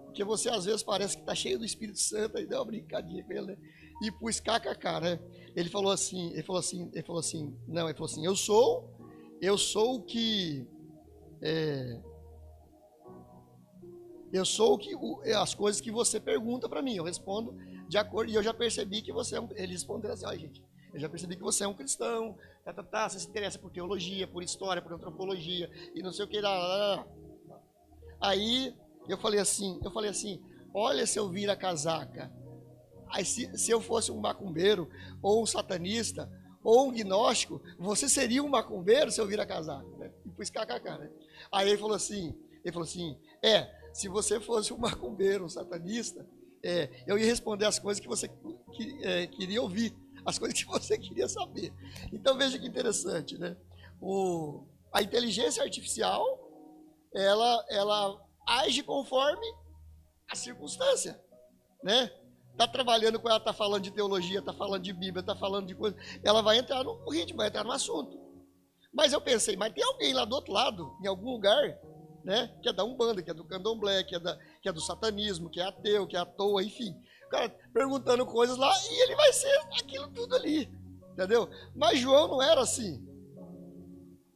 Porque você às vezes parece que está cheio do Espírito Santo. Aí deu uma brincadinha com ele, né? E pus kkk, né? Ele falou assim, eu sou o que as coisas que você pergunta para mim, eu respondo de acordo, e eu já percebi que você é um, ele respondeu assim: olha, gente, eu já percebi que você é um cristão, você se interessa por teologia, por história, por antropologia, e não sei o que, lá. Aí eu falei assim, olha, se eu vira a casaca, aí se eu fosse um macumbeiro, ou um satanista, ou um gnóstico, você seria um macumbeiro se eu vira a casaca, né? E pus kkk, né? Aí ele falou assim, se você fosse um macumbeiro, um satanista, eu ia responder as coisas que você queria ouvir, as coisas que você queria saber. Então veja que interessante, né? A inteligência artificial, ela age conforme a circunstância, né? Tá trabalhando com ela, tá falando de teologia, tá falando de Bíblia, tá falando de coisa, ela vai entrar no ritmo, vai entrar no assunto. Mas eu pensei, mas tem alguém lá do outro lado, em algum lugar, né? Que é da Umbanda, que é do Candomblé, que é do satanismo, que é ateu, que é à toa, enfim. O cara perguntando coisas lá e ele vai ser aquilo tudo ali, entendeu? Mas João não era assim.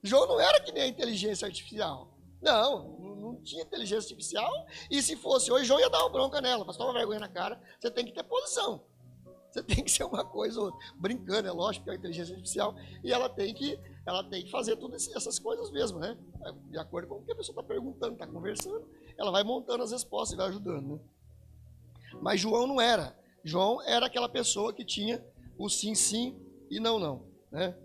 João não era que nem a inteligência artificial. Não tinha inteligência artificial, e se fosse hoje, João ia dar uma bronca nela: pastor, uma vergonha na cara, você tem que ter posição, você tem que ser uma coisa ou outra. Brincando, é lógico, que é a inteligência artificial, e ela tem que fazer todas essas coisas mesmo, né? De acordo com o que a pessoa está perguntando, está conversando, ela vai montando as respostas e vai ajudando, né? Mas João não era. João era aquela pessoa que tinha o sim, sim e não, não, né?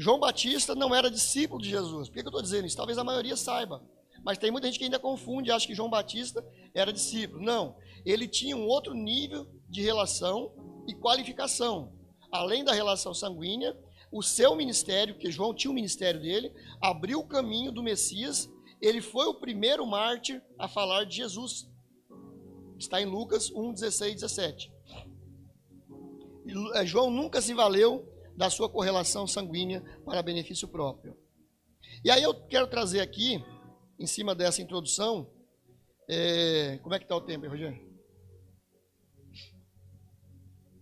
João Batista não era discípulo de Jesus. Por que eu estou dizendo isso? Talvez a maioria saiba, mas tem muita gente que ainda confunde e acha que João Batista era discípulo. Não, ele tinha um outro nível de relação e qualificação. Além da relação sanguínea, o seu ministério, porque João tinha um ministério dele, abriu o caminho do Messias. Ele foi o primeiro mártir a falar de Jesus. Está em Lucas 1, 16, 17. João nunca se valeu da sua correlação sanguínea para benefício próprio. E aí eu quero trazer aqui, em cima dessa introdução, como é que está o tempo aí, Rogério?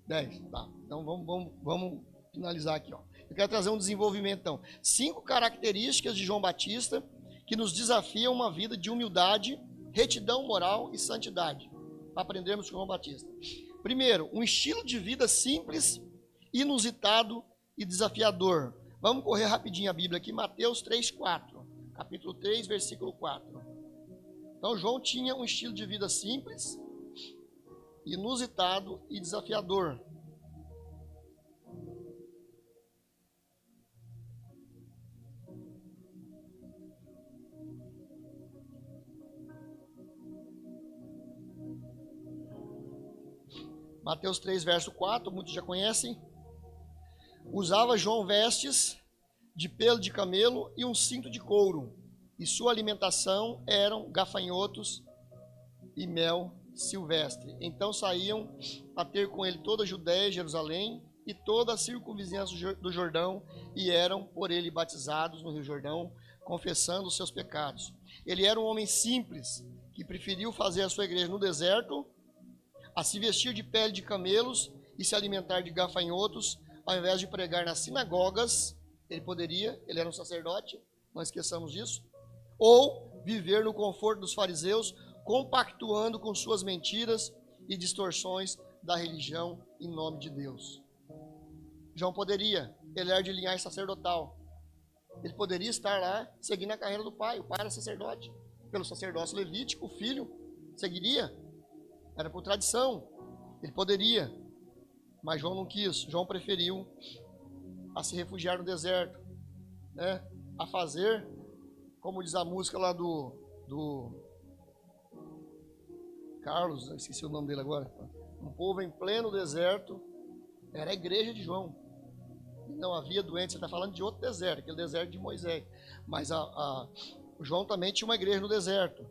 10, tá. Então vamos finalizar aqui, ó. Eu quero trazer um desenvolvimento, então. 5 características de João Batista que nos desafiam uma vida de humildade, retidão moral e santidade, para aprendermos com João Batista. Primeiro, um estilo de vida simples, inusitado e desafiador. Vamos correr rapidinho a Bíblia aqui, Mateus 3:4, capítulo 3, versículo 4. Então João tinha um estilo de vida simples, inusitado e desafiador. Mateus 3, verso 4, muitos já conhecem. Usava João vestes de pelo de camelo e um cinto de couro, e sua alimentação eram gafanhotos e mel silvestre. Então saíam a ter com ele toda a Judéia, Jerusalém e toda a circunvizinhança do Jordão, e eram por ele batizados no Rio Jordão, confessando os seus pecados. Ele era um homem simples, que preferiu fazer a sua igreja no deserto, a se vestir de pele de camelos e se alimentar de gafanhotos, ao invés de pregar nas sinagogas, ele era um sacerdote, não esqueçamos disso, ou viver no conforto dos fariseus, compactuando com suas mentiras e distorções da religião em nome de Deus. João poderia, ele era de linhagem sacerdotal, ele poderia estar lá seguindo a carreira do pai, o pai era sacerdote, pelo sacerdócio levítico, o filho seguiria, era por tradição, ele poderia, mas João não quis, João preferiu a se refugiar no deserto, né? A fazer, como diz a música lá do Carlos, esqueci o nome dele agora, um povo em pleno deserto, era a igreja de João, não havia doentes, você está falando de outro deserto, aquele deserto de Moisés, mas o João também tinha uma igreja no deserto.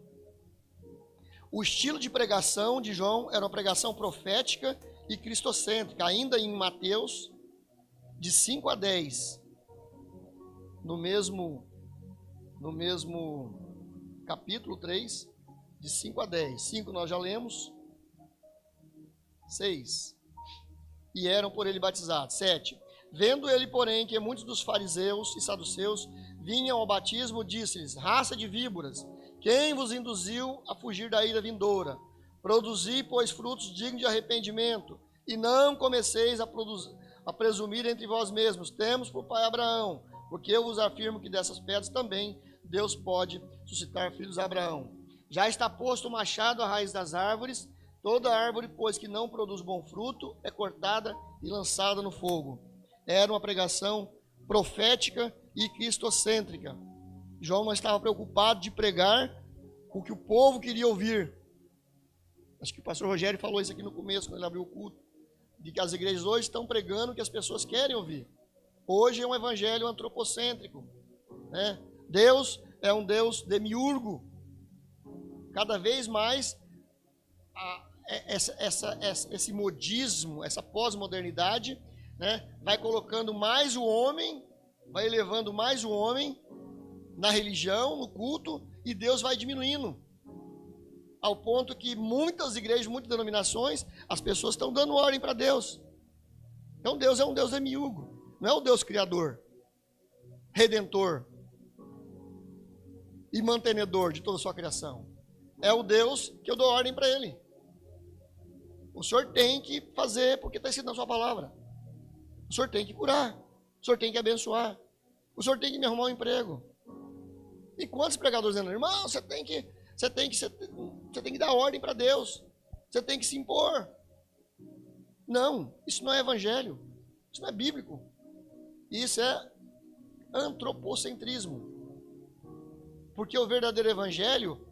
O estilo de pregação de João era uma pregação profética e cristocêntrica, ainda em Mateus, de 5 a 10, no mesmo capítulo 3, de 5 a 10. 5 nós já lemos. 6. E eram por ele batizados. 7. Vendo ele, porém, que muitos dos fariseus e saduceus vinham ao batismo, disse-lhes: raça de víboras, quem vos induziu a fugir da ira vindoura? Produzi, pois, frutos dignos de arrependimento, e não comeceis a presumir entre vós mesmos: temos por pai Abraão, porque eu vos afirmo que dessas pedras também Deus pode suscitar filhos a Abraão. Já está posto o machado à raiz das árvores, toda árvore, pois, que não produz bom fruto, é cortada e lançada no fogo. Era uma pregação profética e cristocêntrica. João não estava preocupado de pregar o que o povo queria ouvir. Acho que o pastor Rogério falou isso aqui no começo, quando ele abriu o culto, de que as igrejas hoje estão pregando o que as pessoas querem ouvir. Hoje é um evangelho antropocêntrico, né? Deus é um Deus demiurgo. Cada vez mais esse modismo, essa pós-modernidade, né, vai colocando mais o homem, vai elevando mais o homem na religião, no culto, e Deus vai diminuindo. Ao ponto que muitas igrejas, muitas denominações, as pessoas estão dando ordem para Deus. Então Deus é um Deus demiurgo, não é o Deus criador, redentor e mantenedor de toda a sua criação. É o Deus que eu dou ordem para ele. O Senhor tem que fazer porque está escrito na sua palavra. O Senhor tem que curar. O Senhor tem que abençoar. O Senhor tem que me arrumar um emprego. E quantos pregadores dizendo: irmão, você tem que dar ordem para Deus. Você tem que se impor. Não, isso não é evangelho. Isso não é bíblico. Isso é antropocentrismo. Porque o verdadeiro evangelho,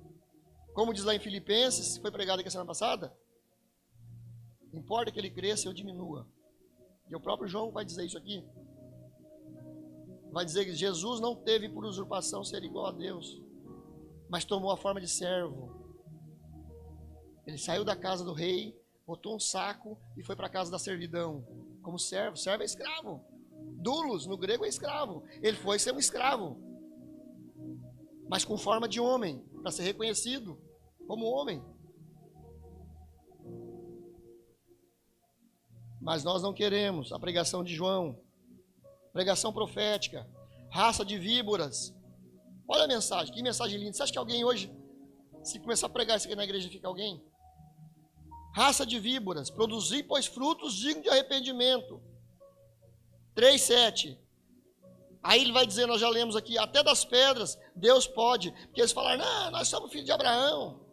como diz lá em Filipenses, foi pregado aqui a semana passada, importa que ele cresça e eu diminua. E o próprio João vai dizer isso aqui. Vai dizer que Jesus não teve por usurpação ser igual a Deus, mas tomou a forma de servo. Ele saiu da casa do rei, botou um saco e foi para a casa da servidão, como servo. Servo é escravo. Doulos, no grego, é escravo. Ele foi ser um escravo, mas com forma de homem, para ser reconhecido como homem. Mas nós não queremos a pregação de João, pregação profética, raça de víboras. Olha a mensagem, que mensagem linda. Você acha que alguém hoje, se começar a pregar isso aqui na igreja, fica alguém? Raça de víboras, produzi, pois, frutos dignos de arrependimento. 3:7. Aí ele vai dizer, nós já lemos aqui, até das pedras Deus pode. Porque eles falaram: não, nós somos filhos de Abraão,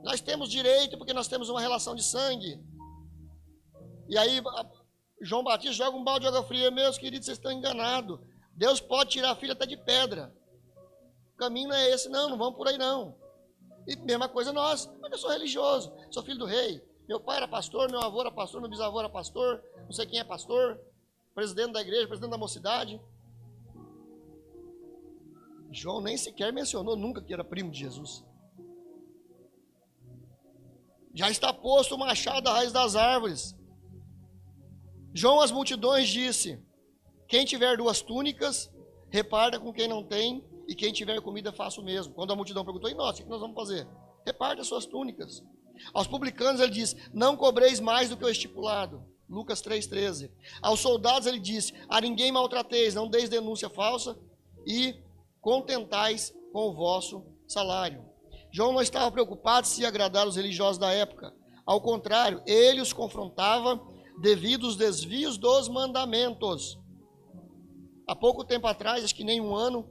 nós temos direito porque nós temos uma relação de sangue. E aí João Batista joga um balde de água fria: meus queridos, vocês estão enganados. Deus pode tirar a filha até de pedra. O caminho não é esse, não vamos por aí não. E mesma coisa nós, mas eu sou religioso, sou filho do rei. Meu pai era pastor, meu avô era pastor, meu bisavô era pastor, não sei quem é pastor, presidente da igreja, presidente da mocidade. João nem sequer mencionou nunca que era primo de Jesus. Já está posto o machado à raiz das árvores. João às multidões disse: quem tiver 2 túnicas, reparta com quem não tem, e quem tiver comida, faça o mesmo. Quando a multidão perguntou: e nós, o que nós vamos fazer? Reparta as suas túnicas. Aos publicanos ele diz: não cobreis mais do que o estipulado. Lucas 3,13. Aos soldados ele disse: a ninguém maltrateis, não deis denúncia falsa e contentais com o vosso salário. João não estava preocupado se agradar os religiosos da época. Ao contrário, ele os confrontava devido aos desvios dos mandamentos. Há pouco tempo atrás, acho que nem um ano,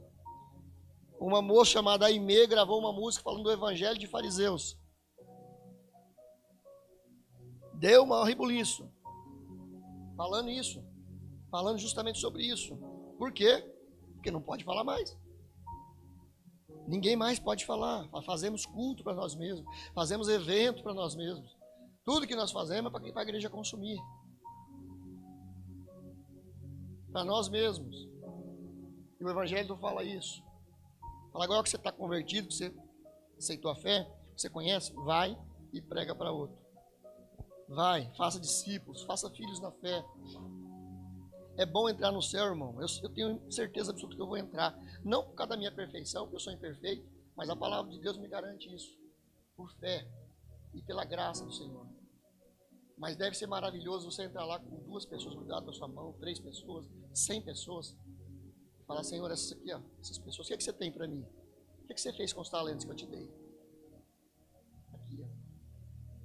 uma moça chamada Aimee gravou uma música falando do evangelho de fariseus. Deu o maior rebuliço. Falando isso. Falando justamente sobre isso. Por quê? Porque não pode falar mais. Ninguém mais pode falar. Fazemos culto para nós mesmos. Fazemos evento para nós mesmos. Tudo que nós fazemos é para a igreja consumir. Para nós mesmos. E o evangelho não fala isso. Fala, agora que você está convertido, que você aceitou a fé, você conhece, vai e prega para outro. Vai, faça discípulos, faça filhos na fé. É bom entrar no céu, irmão. Eu tenho certeza absoluta que eu vou entrar. Não por causa da minha perfeição, porque eu sou imperfeito, mas a palavra de Deus me garante isso. Por fé e pela graça do Senhor. Mas deve ser maravilhoso você entrar lá com 2 pessoas grudadas na sua mão, 3 pessoas, 100 pessoas. Falar, Senhor, essas aqui, ó, essas pessoas, o que é que você tem para mim? O que é que você fez com os talentos que eu te dei? Aqui, ó.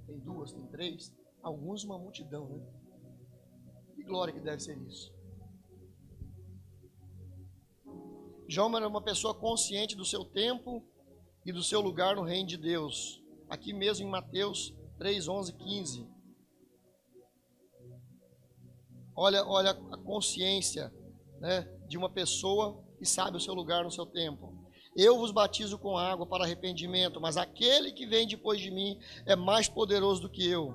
Tem 2, tem 3, alguns uma multidão, né? Que glória que deve ser isso. João era uma pessoa consciente do seu tempo e do seu lugar no reino de Deus. Aqui mesmo em Mateus 3, 11, 15. Olha a consciência, né, de uma pessoa que sabe o seu lugar no seu tempo. Eu vos batizo com água para arrependimento, mas aquele que vem depois de mim é mais poderoso do que eu,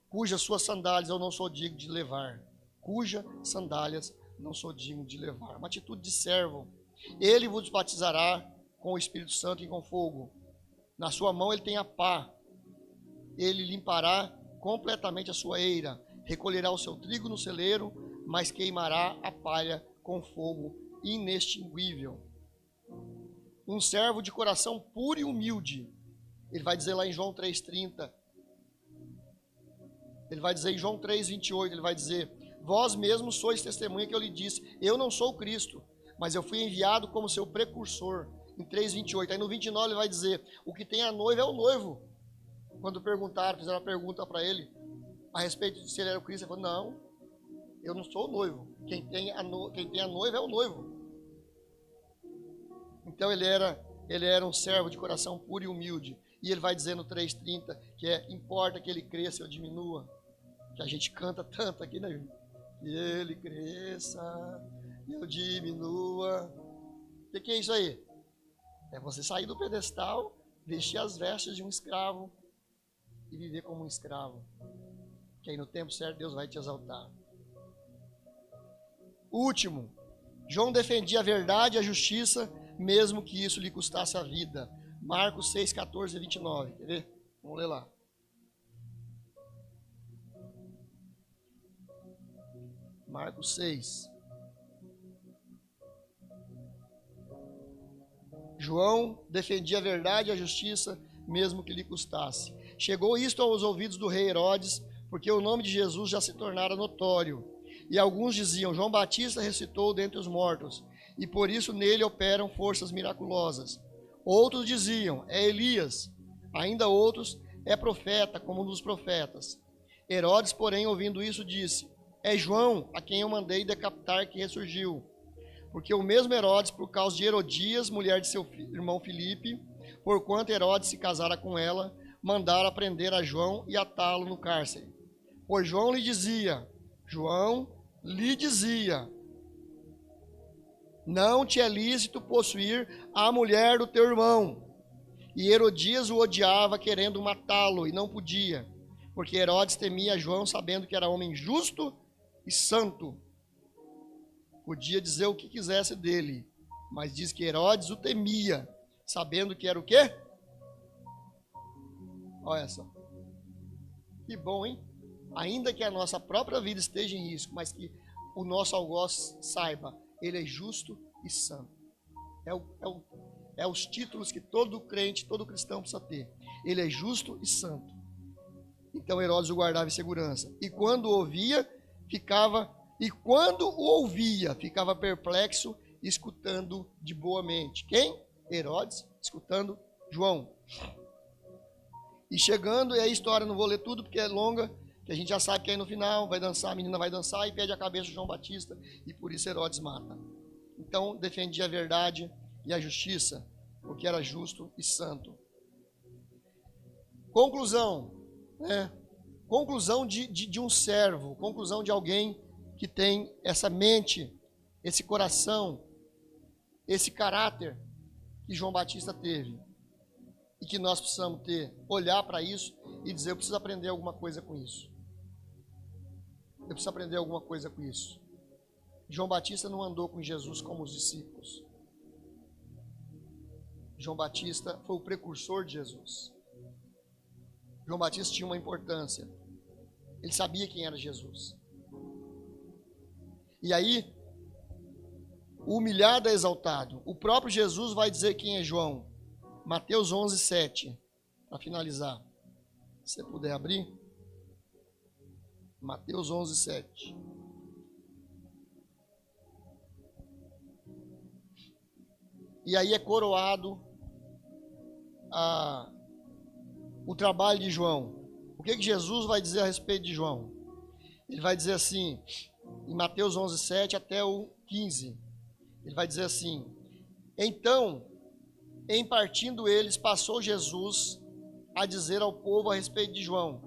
cujas suas sandálias eu não sou digno de levar. Cujas sandálias não sou digno de levar. Uma atitude de servo. Ele vos batizará com o Espírito Santo e com fogo. Na sua mão ele tem a pá. Ele limpará completamente a sua eira. Recolherá o seu trigo no celeiro, mas queimará a palha com fogo inextinguível. Um servo de coração puro e humilde. Ele vai dizer lá em João 3,30. Ele vai dizer em João 3,28, ele vai dizer: vós mesmos sois testemunha que eu lhe disse, eu não sou o Cristo, mas eu fui enviado como seu precursor. Em 3,28. Aí no 29 ele vai dizer: o que tem a noiva é o noivo. Quando perguntaram, fizeram uma pergunta para ele a respeito de se ele era o Cristo, ele falou: não, eu não sou o noivo. Quem tem a noiva é o noivo. Então ele era um servo de coração puro e humilde. E ele vai dizer no 3,30 que importa que ele cresça ou diminua. Que a gente canta tanto aqui, né? Que ele cresça e eu diminua. O que é isso aí? É você sair do pedestal, vestir as vestes de um escravo e viver como um escravo. Que aí no tempo certo Deus vai te exaltar. Último, João defendia a verdade e a justiça, mesmo que isso lhe custasse a vida. Marcos 6, 14 e 29. Quer ver? Vamos ler lá. Marcos 6. João defendia a verdade e a justiça, mesmo que lhe custasse. Chegou isto aos ouvidos do rei Herodes, porque o nome de Jesus já se tornara notório. E alguns diziam: João Batista ressuscitou dentre os mortos, e por isso nele operam forças miraculosas. Outros diziam: é Elias. Ainda outros: é profeta, como um dos profetas. Herodes, porém, ouvindo isso, disse: é João, a quem eu mandei decapitar, que ressurgiu. Porque o mesmo Herodes, por causa de Herodias, mulher de seu irmão Filipe, porquanto Herodes se casara com ela, mandara prender a João e atá-lo no cárcere. Pois João lhe dizia, não te é lícito possuir a mulher do teu irmão. E Herodias o odiava, querendo matá-lo, e não podia, porque Herodes temia João, sabendo que era homem justo e santo. Podia dizer o que quisesse dele, mas diz que Herodes o temia, sabendo que era o quê? Olha só. Que bom, hein? Ainda que a nossa própria vida esteja em risco, mas que o nosso algoz saiba, ele é justo e santo. É os títulos que todo crente, todo cristão precisa ter. Ele é justo e santo. Então Herodes o guardava em segurança. E quando ouvia e quando o ouvia, ficava perplexo, escutando de boa mente. Quem? Herodes, escutando João. E chegando, e a história, não vou ler tudo porque é longa, que a gente já sabe que aí no final vai dançar, a menina vai dançar e pede a cabeça de João Batista, e por isso Herodes mata. Então defendia a verdade e a justiça, porque era justo e santo. Conclusão, né? Conclusão de um servo, conclusão de alguém que tem essa mente, esse coração, esse caráter que João Batista teve. E que nós precisamos ter, olhar para isso e dizer, eu preciso aprender alguma coisa com isso. Eu preciso aprender alguma coisa com isso. João Batista não andou com Jesus como os discípulos. João Batista foi o precursor de Jesus. João Batista tinha uma importância. Ele sabia quem era Jesus. E aí, o humilhado é exaltado. O próprio Jesus vai dizer quem é João. Mateus 11, 7. Para finalizar. Se você puder abrir. Mateus 11, 7. E aí é coroado o trabalho de João. O que Jesus vai dizer a respeito de João? Ele vai dizer assim, em Mateus 11, 7 até o 15. Ele vai dizer assim: então, em partindo eles, passou Jesus a dizer ao povo a respeito de João: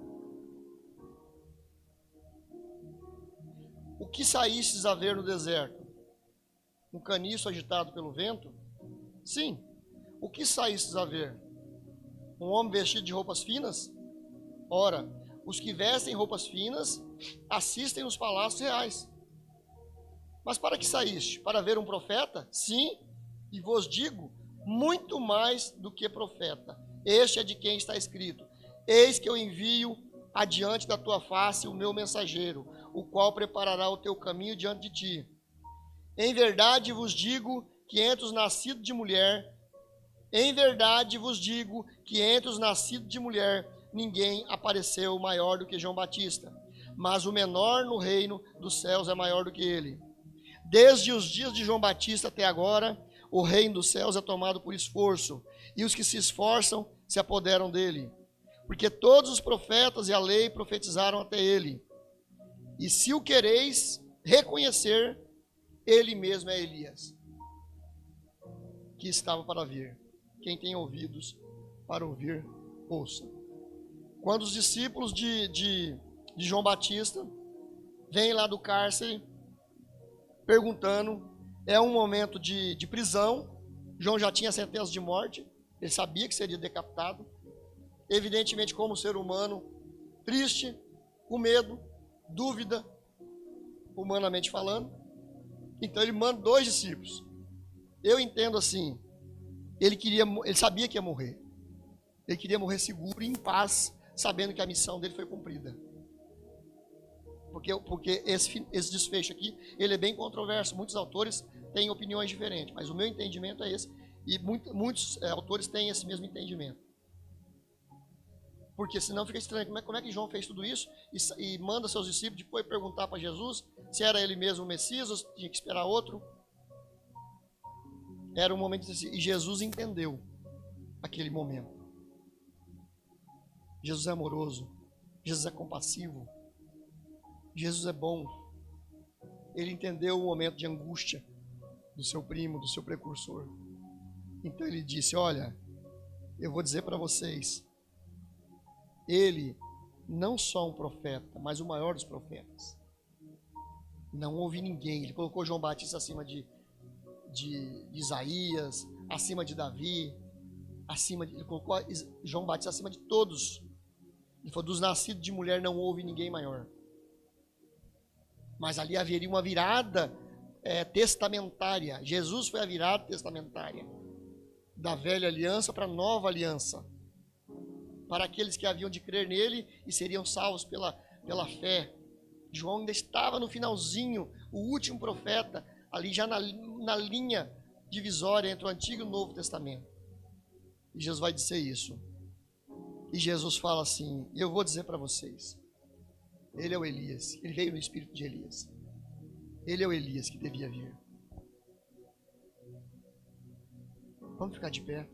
o que saístes a ver no deserto? Um caniço agitado pelo vento? Sim. O que saístes a ver? Um homem vestido de roupas finas? Ora, os que vestem roupas finas assistem nos palácios reais. Mas para que saíste? Para ver um profeta? Sim, e vos digo, muito mais do que profeta. Este é de quem está escrito: eis que eu envio adiante da tua face o meu mensageiro, o qual preparará o teu caminho diante de ti. Em verdade vos digo que entre os nascidos de mulher, ninguém apareceu maior do que João Batista, mas o menor no reino dos céus é maior do que ele. Desde os dias de João Batista até agora, o reino dos céus é tomado por esforço, e os que se esforçam se apoderam dele. Porque todos os profetas e a lei profetizaram até ele. E se o quereis reconhecer, ele mesmo é Elias, que estava para vir. Quem tem ouvidos para ouvir, ouça. Quando os discípulos de João Batista vêm lá do cárcere perguntando, é um momento de prisão. João já tinha sentença de morte, ele sabia que seria decapitado. Evidentemente, como ser humano, triste, com medo, dúvida, humanamente falando. Então ele manda 2 discípulos. Eu entendo assim, ele sabia que ia morrer. Ele queria morrer seguro e em paz, sabendo que a missão dele foi cumprida. Porque esse desfecho aqui, ele é bem controverso. Muitos autores têm opiniões diferentes, mas o meu entendimento é esse. E muitos autores têm esse mesmo entendimento. Porque senão fica estranho. Como é que João fez tudo isso e manda seus discípulos depois perguntar para Jesus se era ele mesmo o Messias ou se tinha que esperar outro? Era um momento assim. E Jesus entendeu aquele momento. Jesus é amoroso. Jesus é compassivo. Jesus é bom. Ele entendeu o momento de angústia do seu primo, do seu precursor. Então ele disse: olha, eu vou dizer para vocês, ele não só um profeta, mas o maior dos profetas. Não houve ninguém. Ele colocou João Batista acima de Isaías, acima de Davi, ele colocou João Batista acima de todos. Ele falou: dos nascidos de mulher não houve ninguém maior. Mas ali haveria uma virada testamentária. Jesus foi a virada testamentária da velha aliança para a nova aliança, para aqueles que haviam de crer nele e seriam salvos pela fé. João ainda estava no finalzinho, o último profeta, ali já na linha divisória entre o Antigo e o Novo Testamento. E Jesus vai dizer isso. E Jesus fala assim: eu vou dizer para vocês, Ele é o Elias. Ele veio no espírito de Elias. Ele é o Elias que devia vir. Vamos ficar de pé.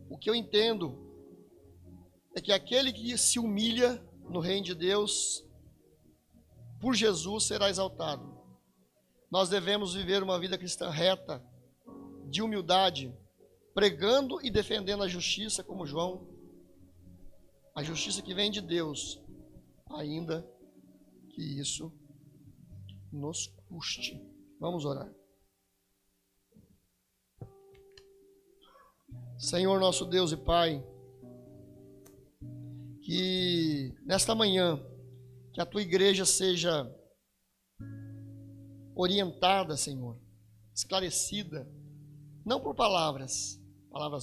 O que eu entendo é que aquele que se humilha no reino de Deus, por Jesus será exaltado. Nós devemos viver uma vida cristã reta, de humildade, pregando e defendendo a justiça como João, a justiça que vem de Deus, ainda que isso nos custe. Vamos orar. Senhor nosso Deus e Pai, que nesta manhã, que a Tua igreja seja orientada, Senhor, esclarecida, não por palavras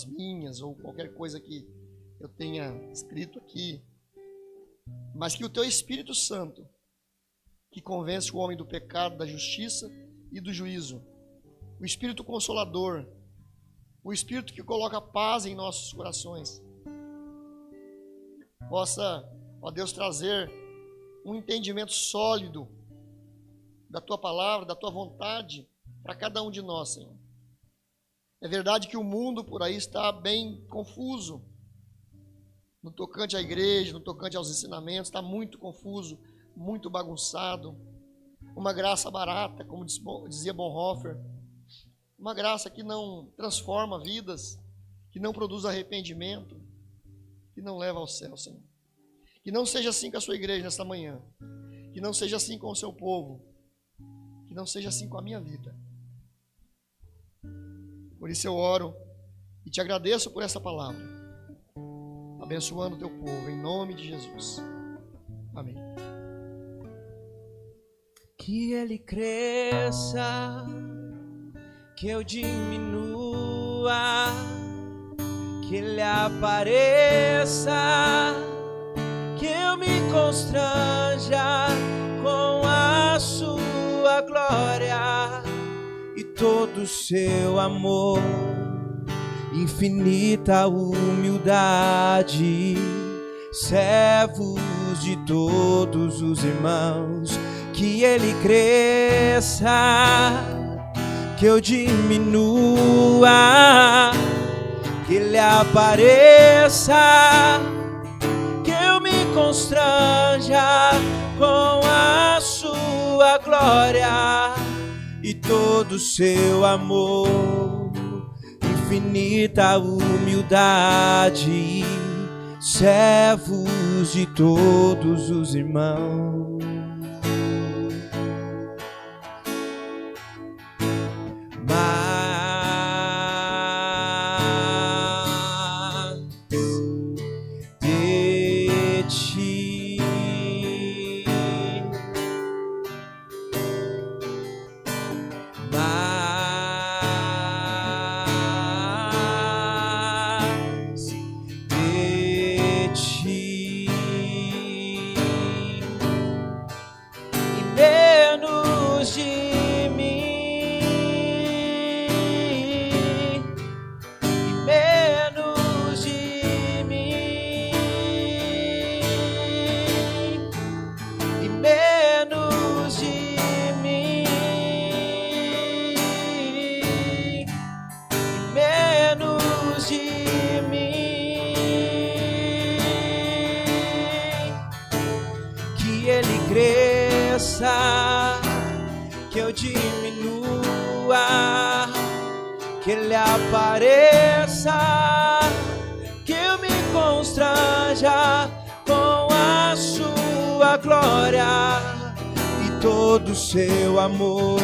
minhas ou qualquer coisa que eu tenha escrito aqui, mas que o Teu Espírito Santo, que convence o homem do pecado, da justiça e do juízo, o Espírito Consolador, o Espírito que coloca paz em nossos corações, possa, ó Deus, trazer um entendimento sólido da Tua palavra, da Tua vontade para cada um de nós, Senhor. É verdade que o mundo por aí está bem confuso, no tocante à igreja, no tocante aos ensinamentos, está muito confuso, muito bagunçado. Uma graça barata, como dizia Bonhoeffer, uma graça que não transforma vidas, que não produz arrependimento, que não leva ao céu, Senhor. Que não seja assim com a Sua igreja nesta manhã, que não seja assim com o Seu povo, que não seja assim com a minha vida. Por isso eu oro e Te agradeço por essa palavra, abençoando o Teu povo, em nome de Jesus. Amém. Que Ele cresça, que eu diminua, que Ele apareça, que eu me constranja com a Sua glória e todo o Seu amor, infinita humildade, servos de todos os irmãos. Que Ele cresça, que eu diminua, que Ele apareça, que eu me constranja com a Sua glória e todo o Seu amor, infinita humildade, servos de todos os irmãos. Que eu diminua, que Ele apareça, que eu me constranja com a Sua glória e todo o Seu amor,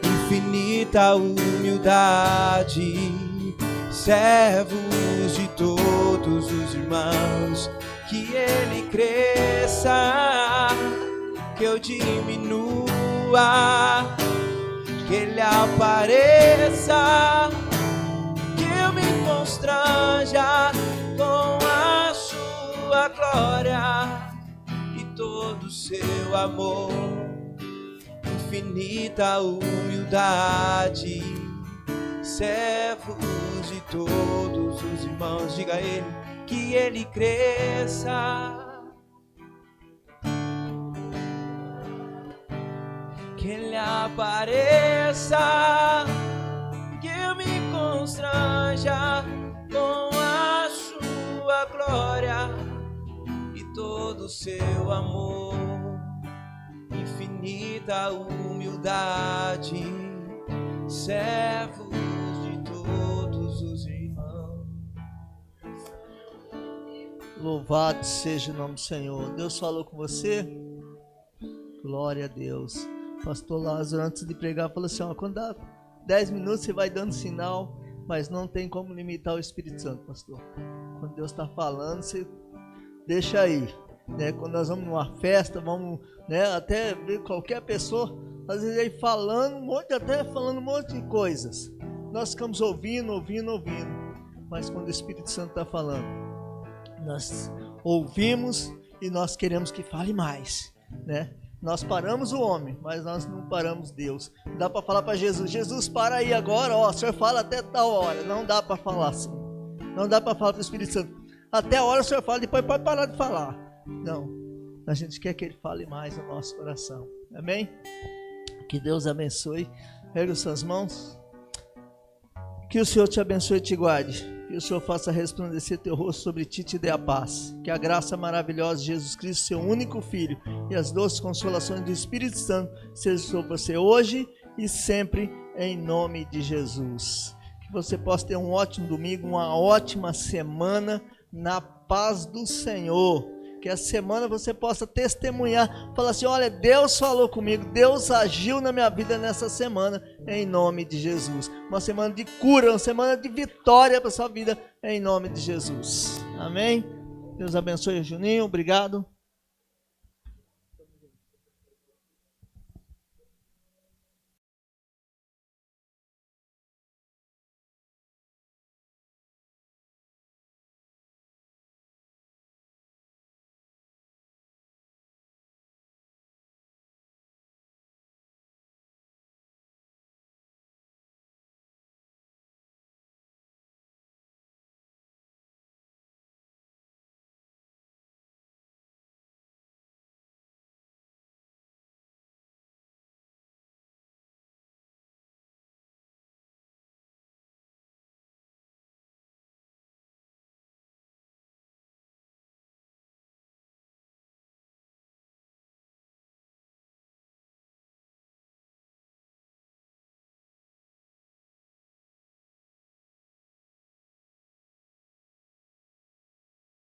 infinita humildade, servos de todos os irmãos. Que Ele cresça, que eu diminua, que Ele apareça, que eu me constranja com a Sua glória e todo o Seu amor, infinita humildade, servos de todos os irmãos. Diga a Ele, que Ele cresça, que Ele apareça, que eu me constranja com a sua glória e todo o seu amor, infinita humildade, servos de todos os irmãos. Louvado seja o nome do Senhor. Deus falou com você? Glória a Deus. Pastor Lázaro, antes de pregar, falou assim, ó, quando dá 10 minutos você vai dando sinal, mas não tem como limitar o Espírito Santo, pastor. Quando Deus está falando, você deixa aí, né? Quando nós vamos numa festa, vamos, né, até ver qualquer pessoa, às vezes aí falando um monte de coisas. Nós ficamos ouvindo, mas quando o Espírito Santo está falando, nós ouvimos e nós queremos que fale mais, né? Nós paramos o homem, mas nós não paramos Deus. Dá para falar para Jesus, Jesus, para aí agora, ó, o Senhor fala até tal hora. Não dá para falar assim. Não dá para falar para o Espírito Santo. Até a hora o Senhor fala, depois pode parar de falar. Não, a gente quer que Ele fale mais no nosso coração. Amém? Que Deus abençoe. Ergue suas mãos. Que o Senhor te abençoe e te guarde. Que o Senhor faça resplandecer teu rosto sobre ti e te dê a paz. Que a graça maravilhosa de Jesus Cristo, seu único Filho, e as doces consolações do Espírito Santo sejam sobre você hoje e sempre, em nome de Jesus. Que você possa ter um ótimo domingo, uma ótima semana na paz do Senhor. Que a semana você possa testemunhar, falar assim, olha, Deus falou comigo, Deus agiu na minha vida nessa semana, em nome de Jesus. Uma semana de cura, uma semana de vitória para a sua vida, em nome de Jesus. Amém? Deus abençoe, Juninho, obrigado.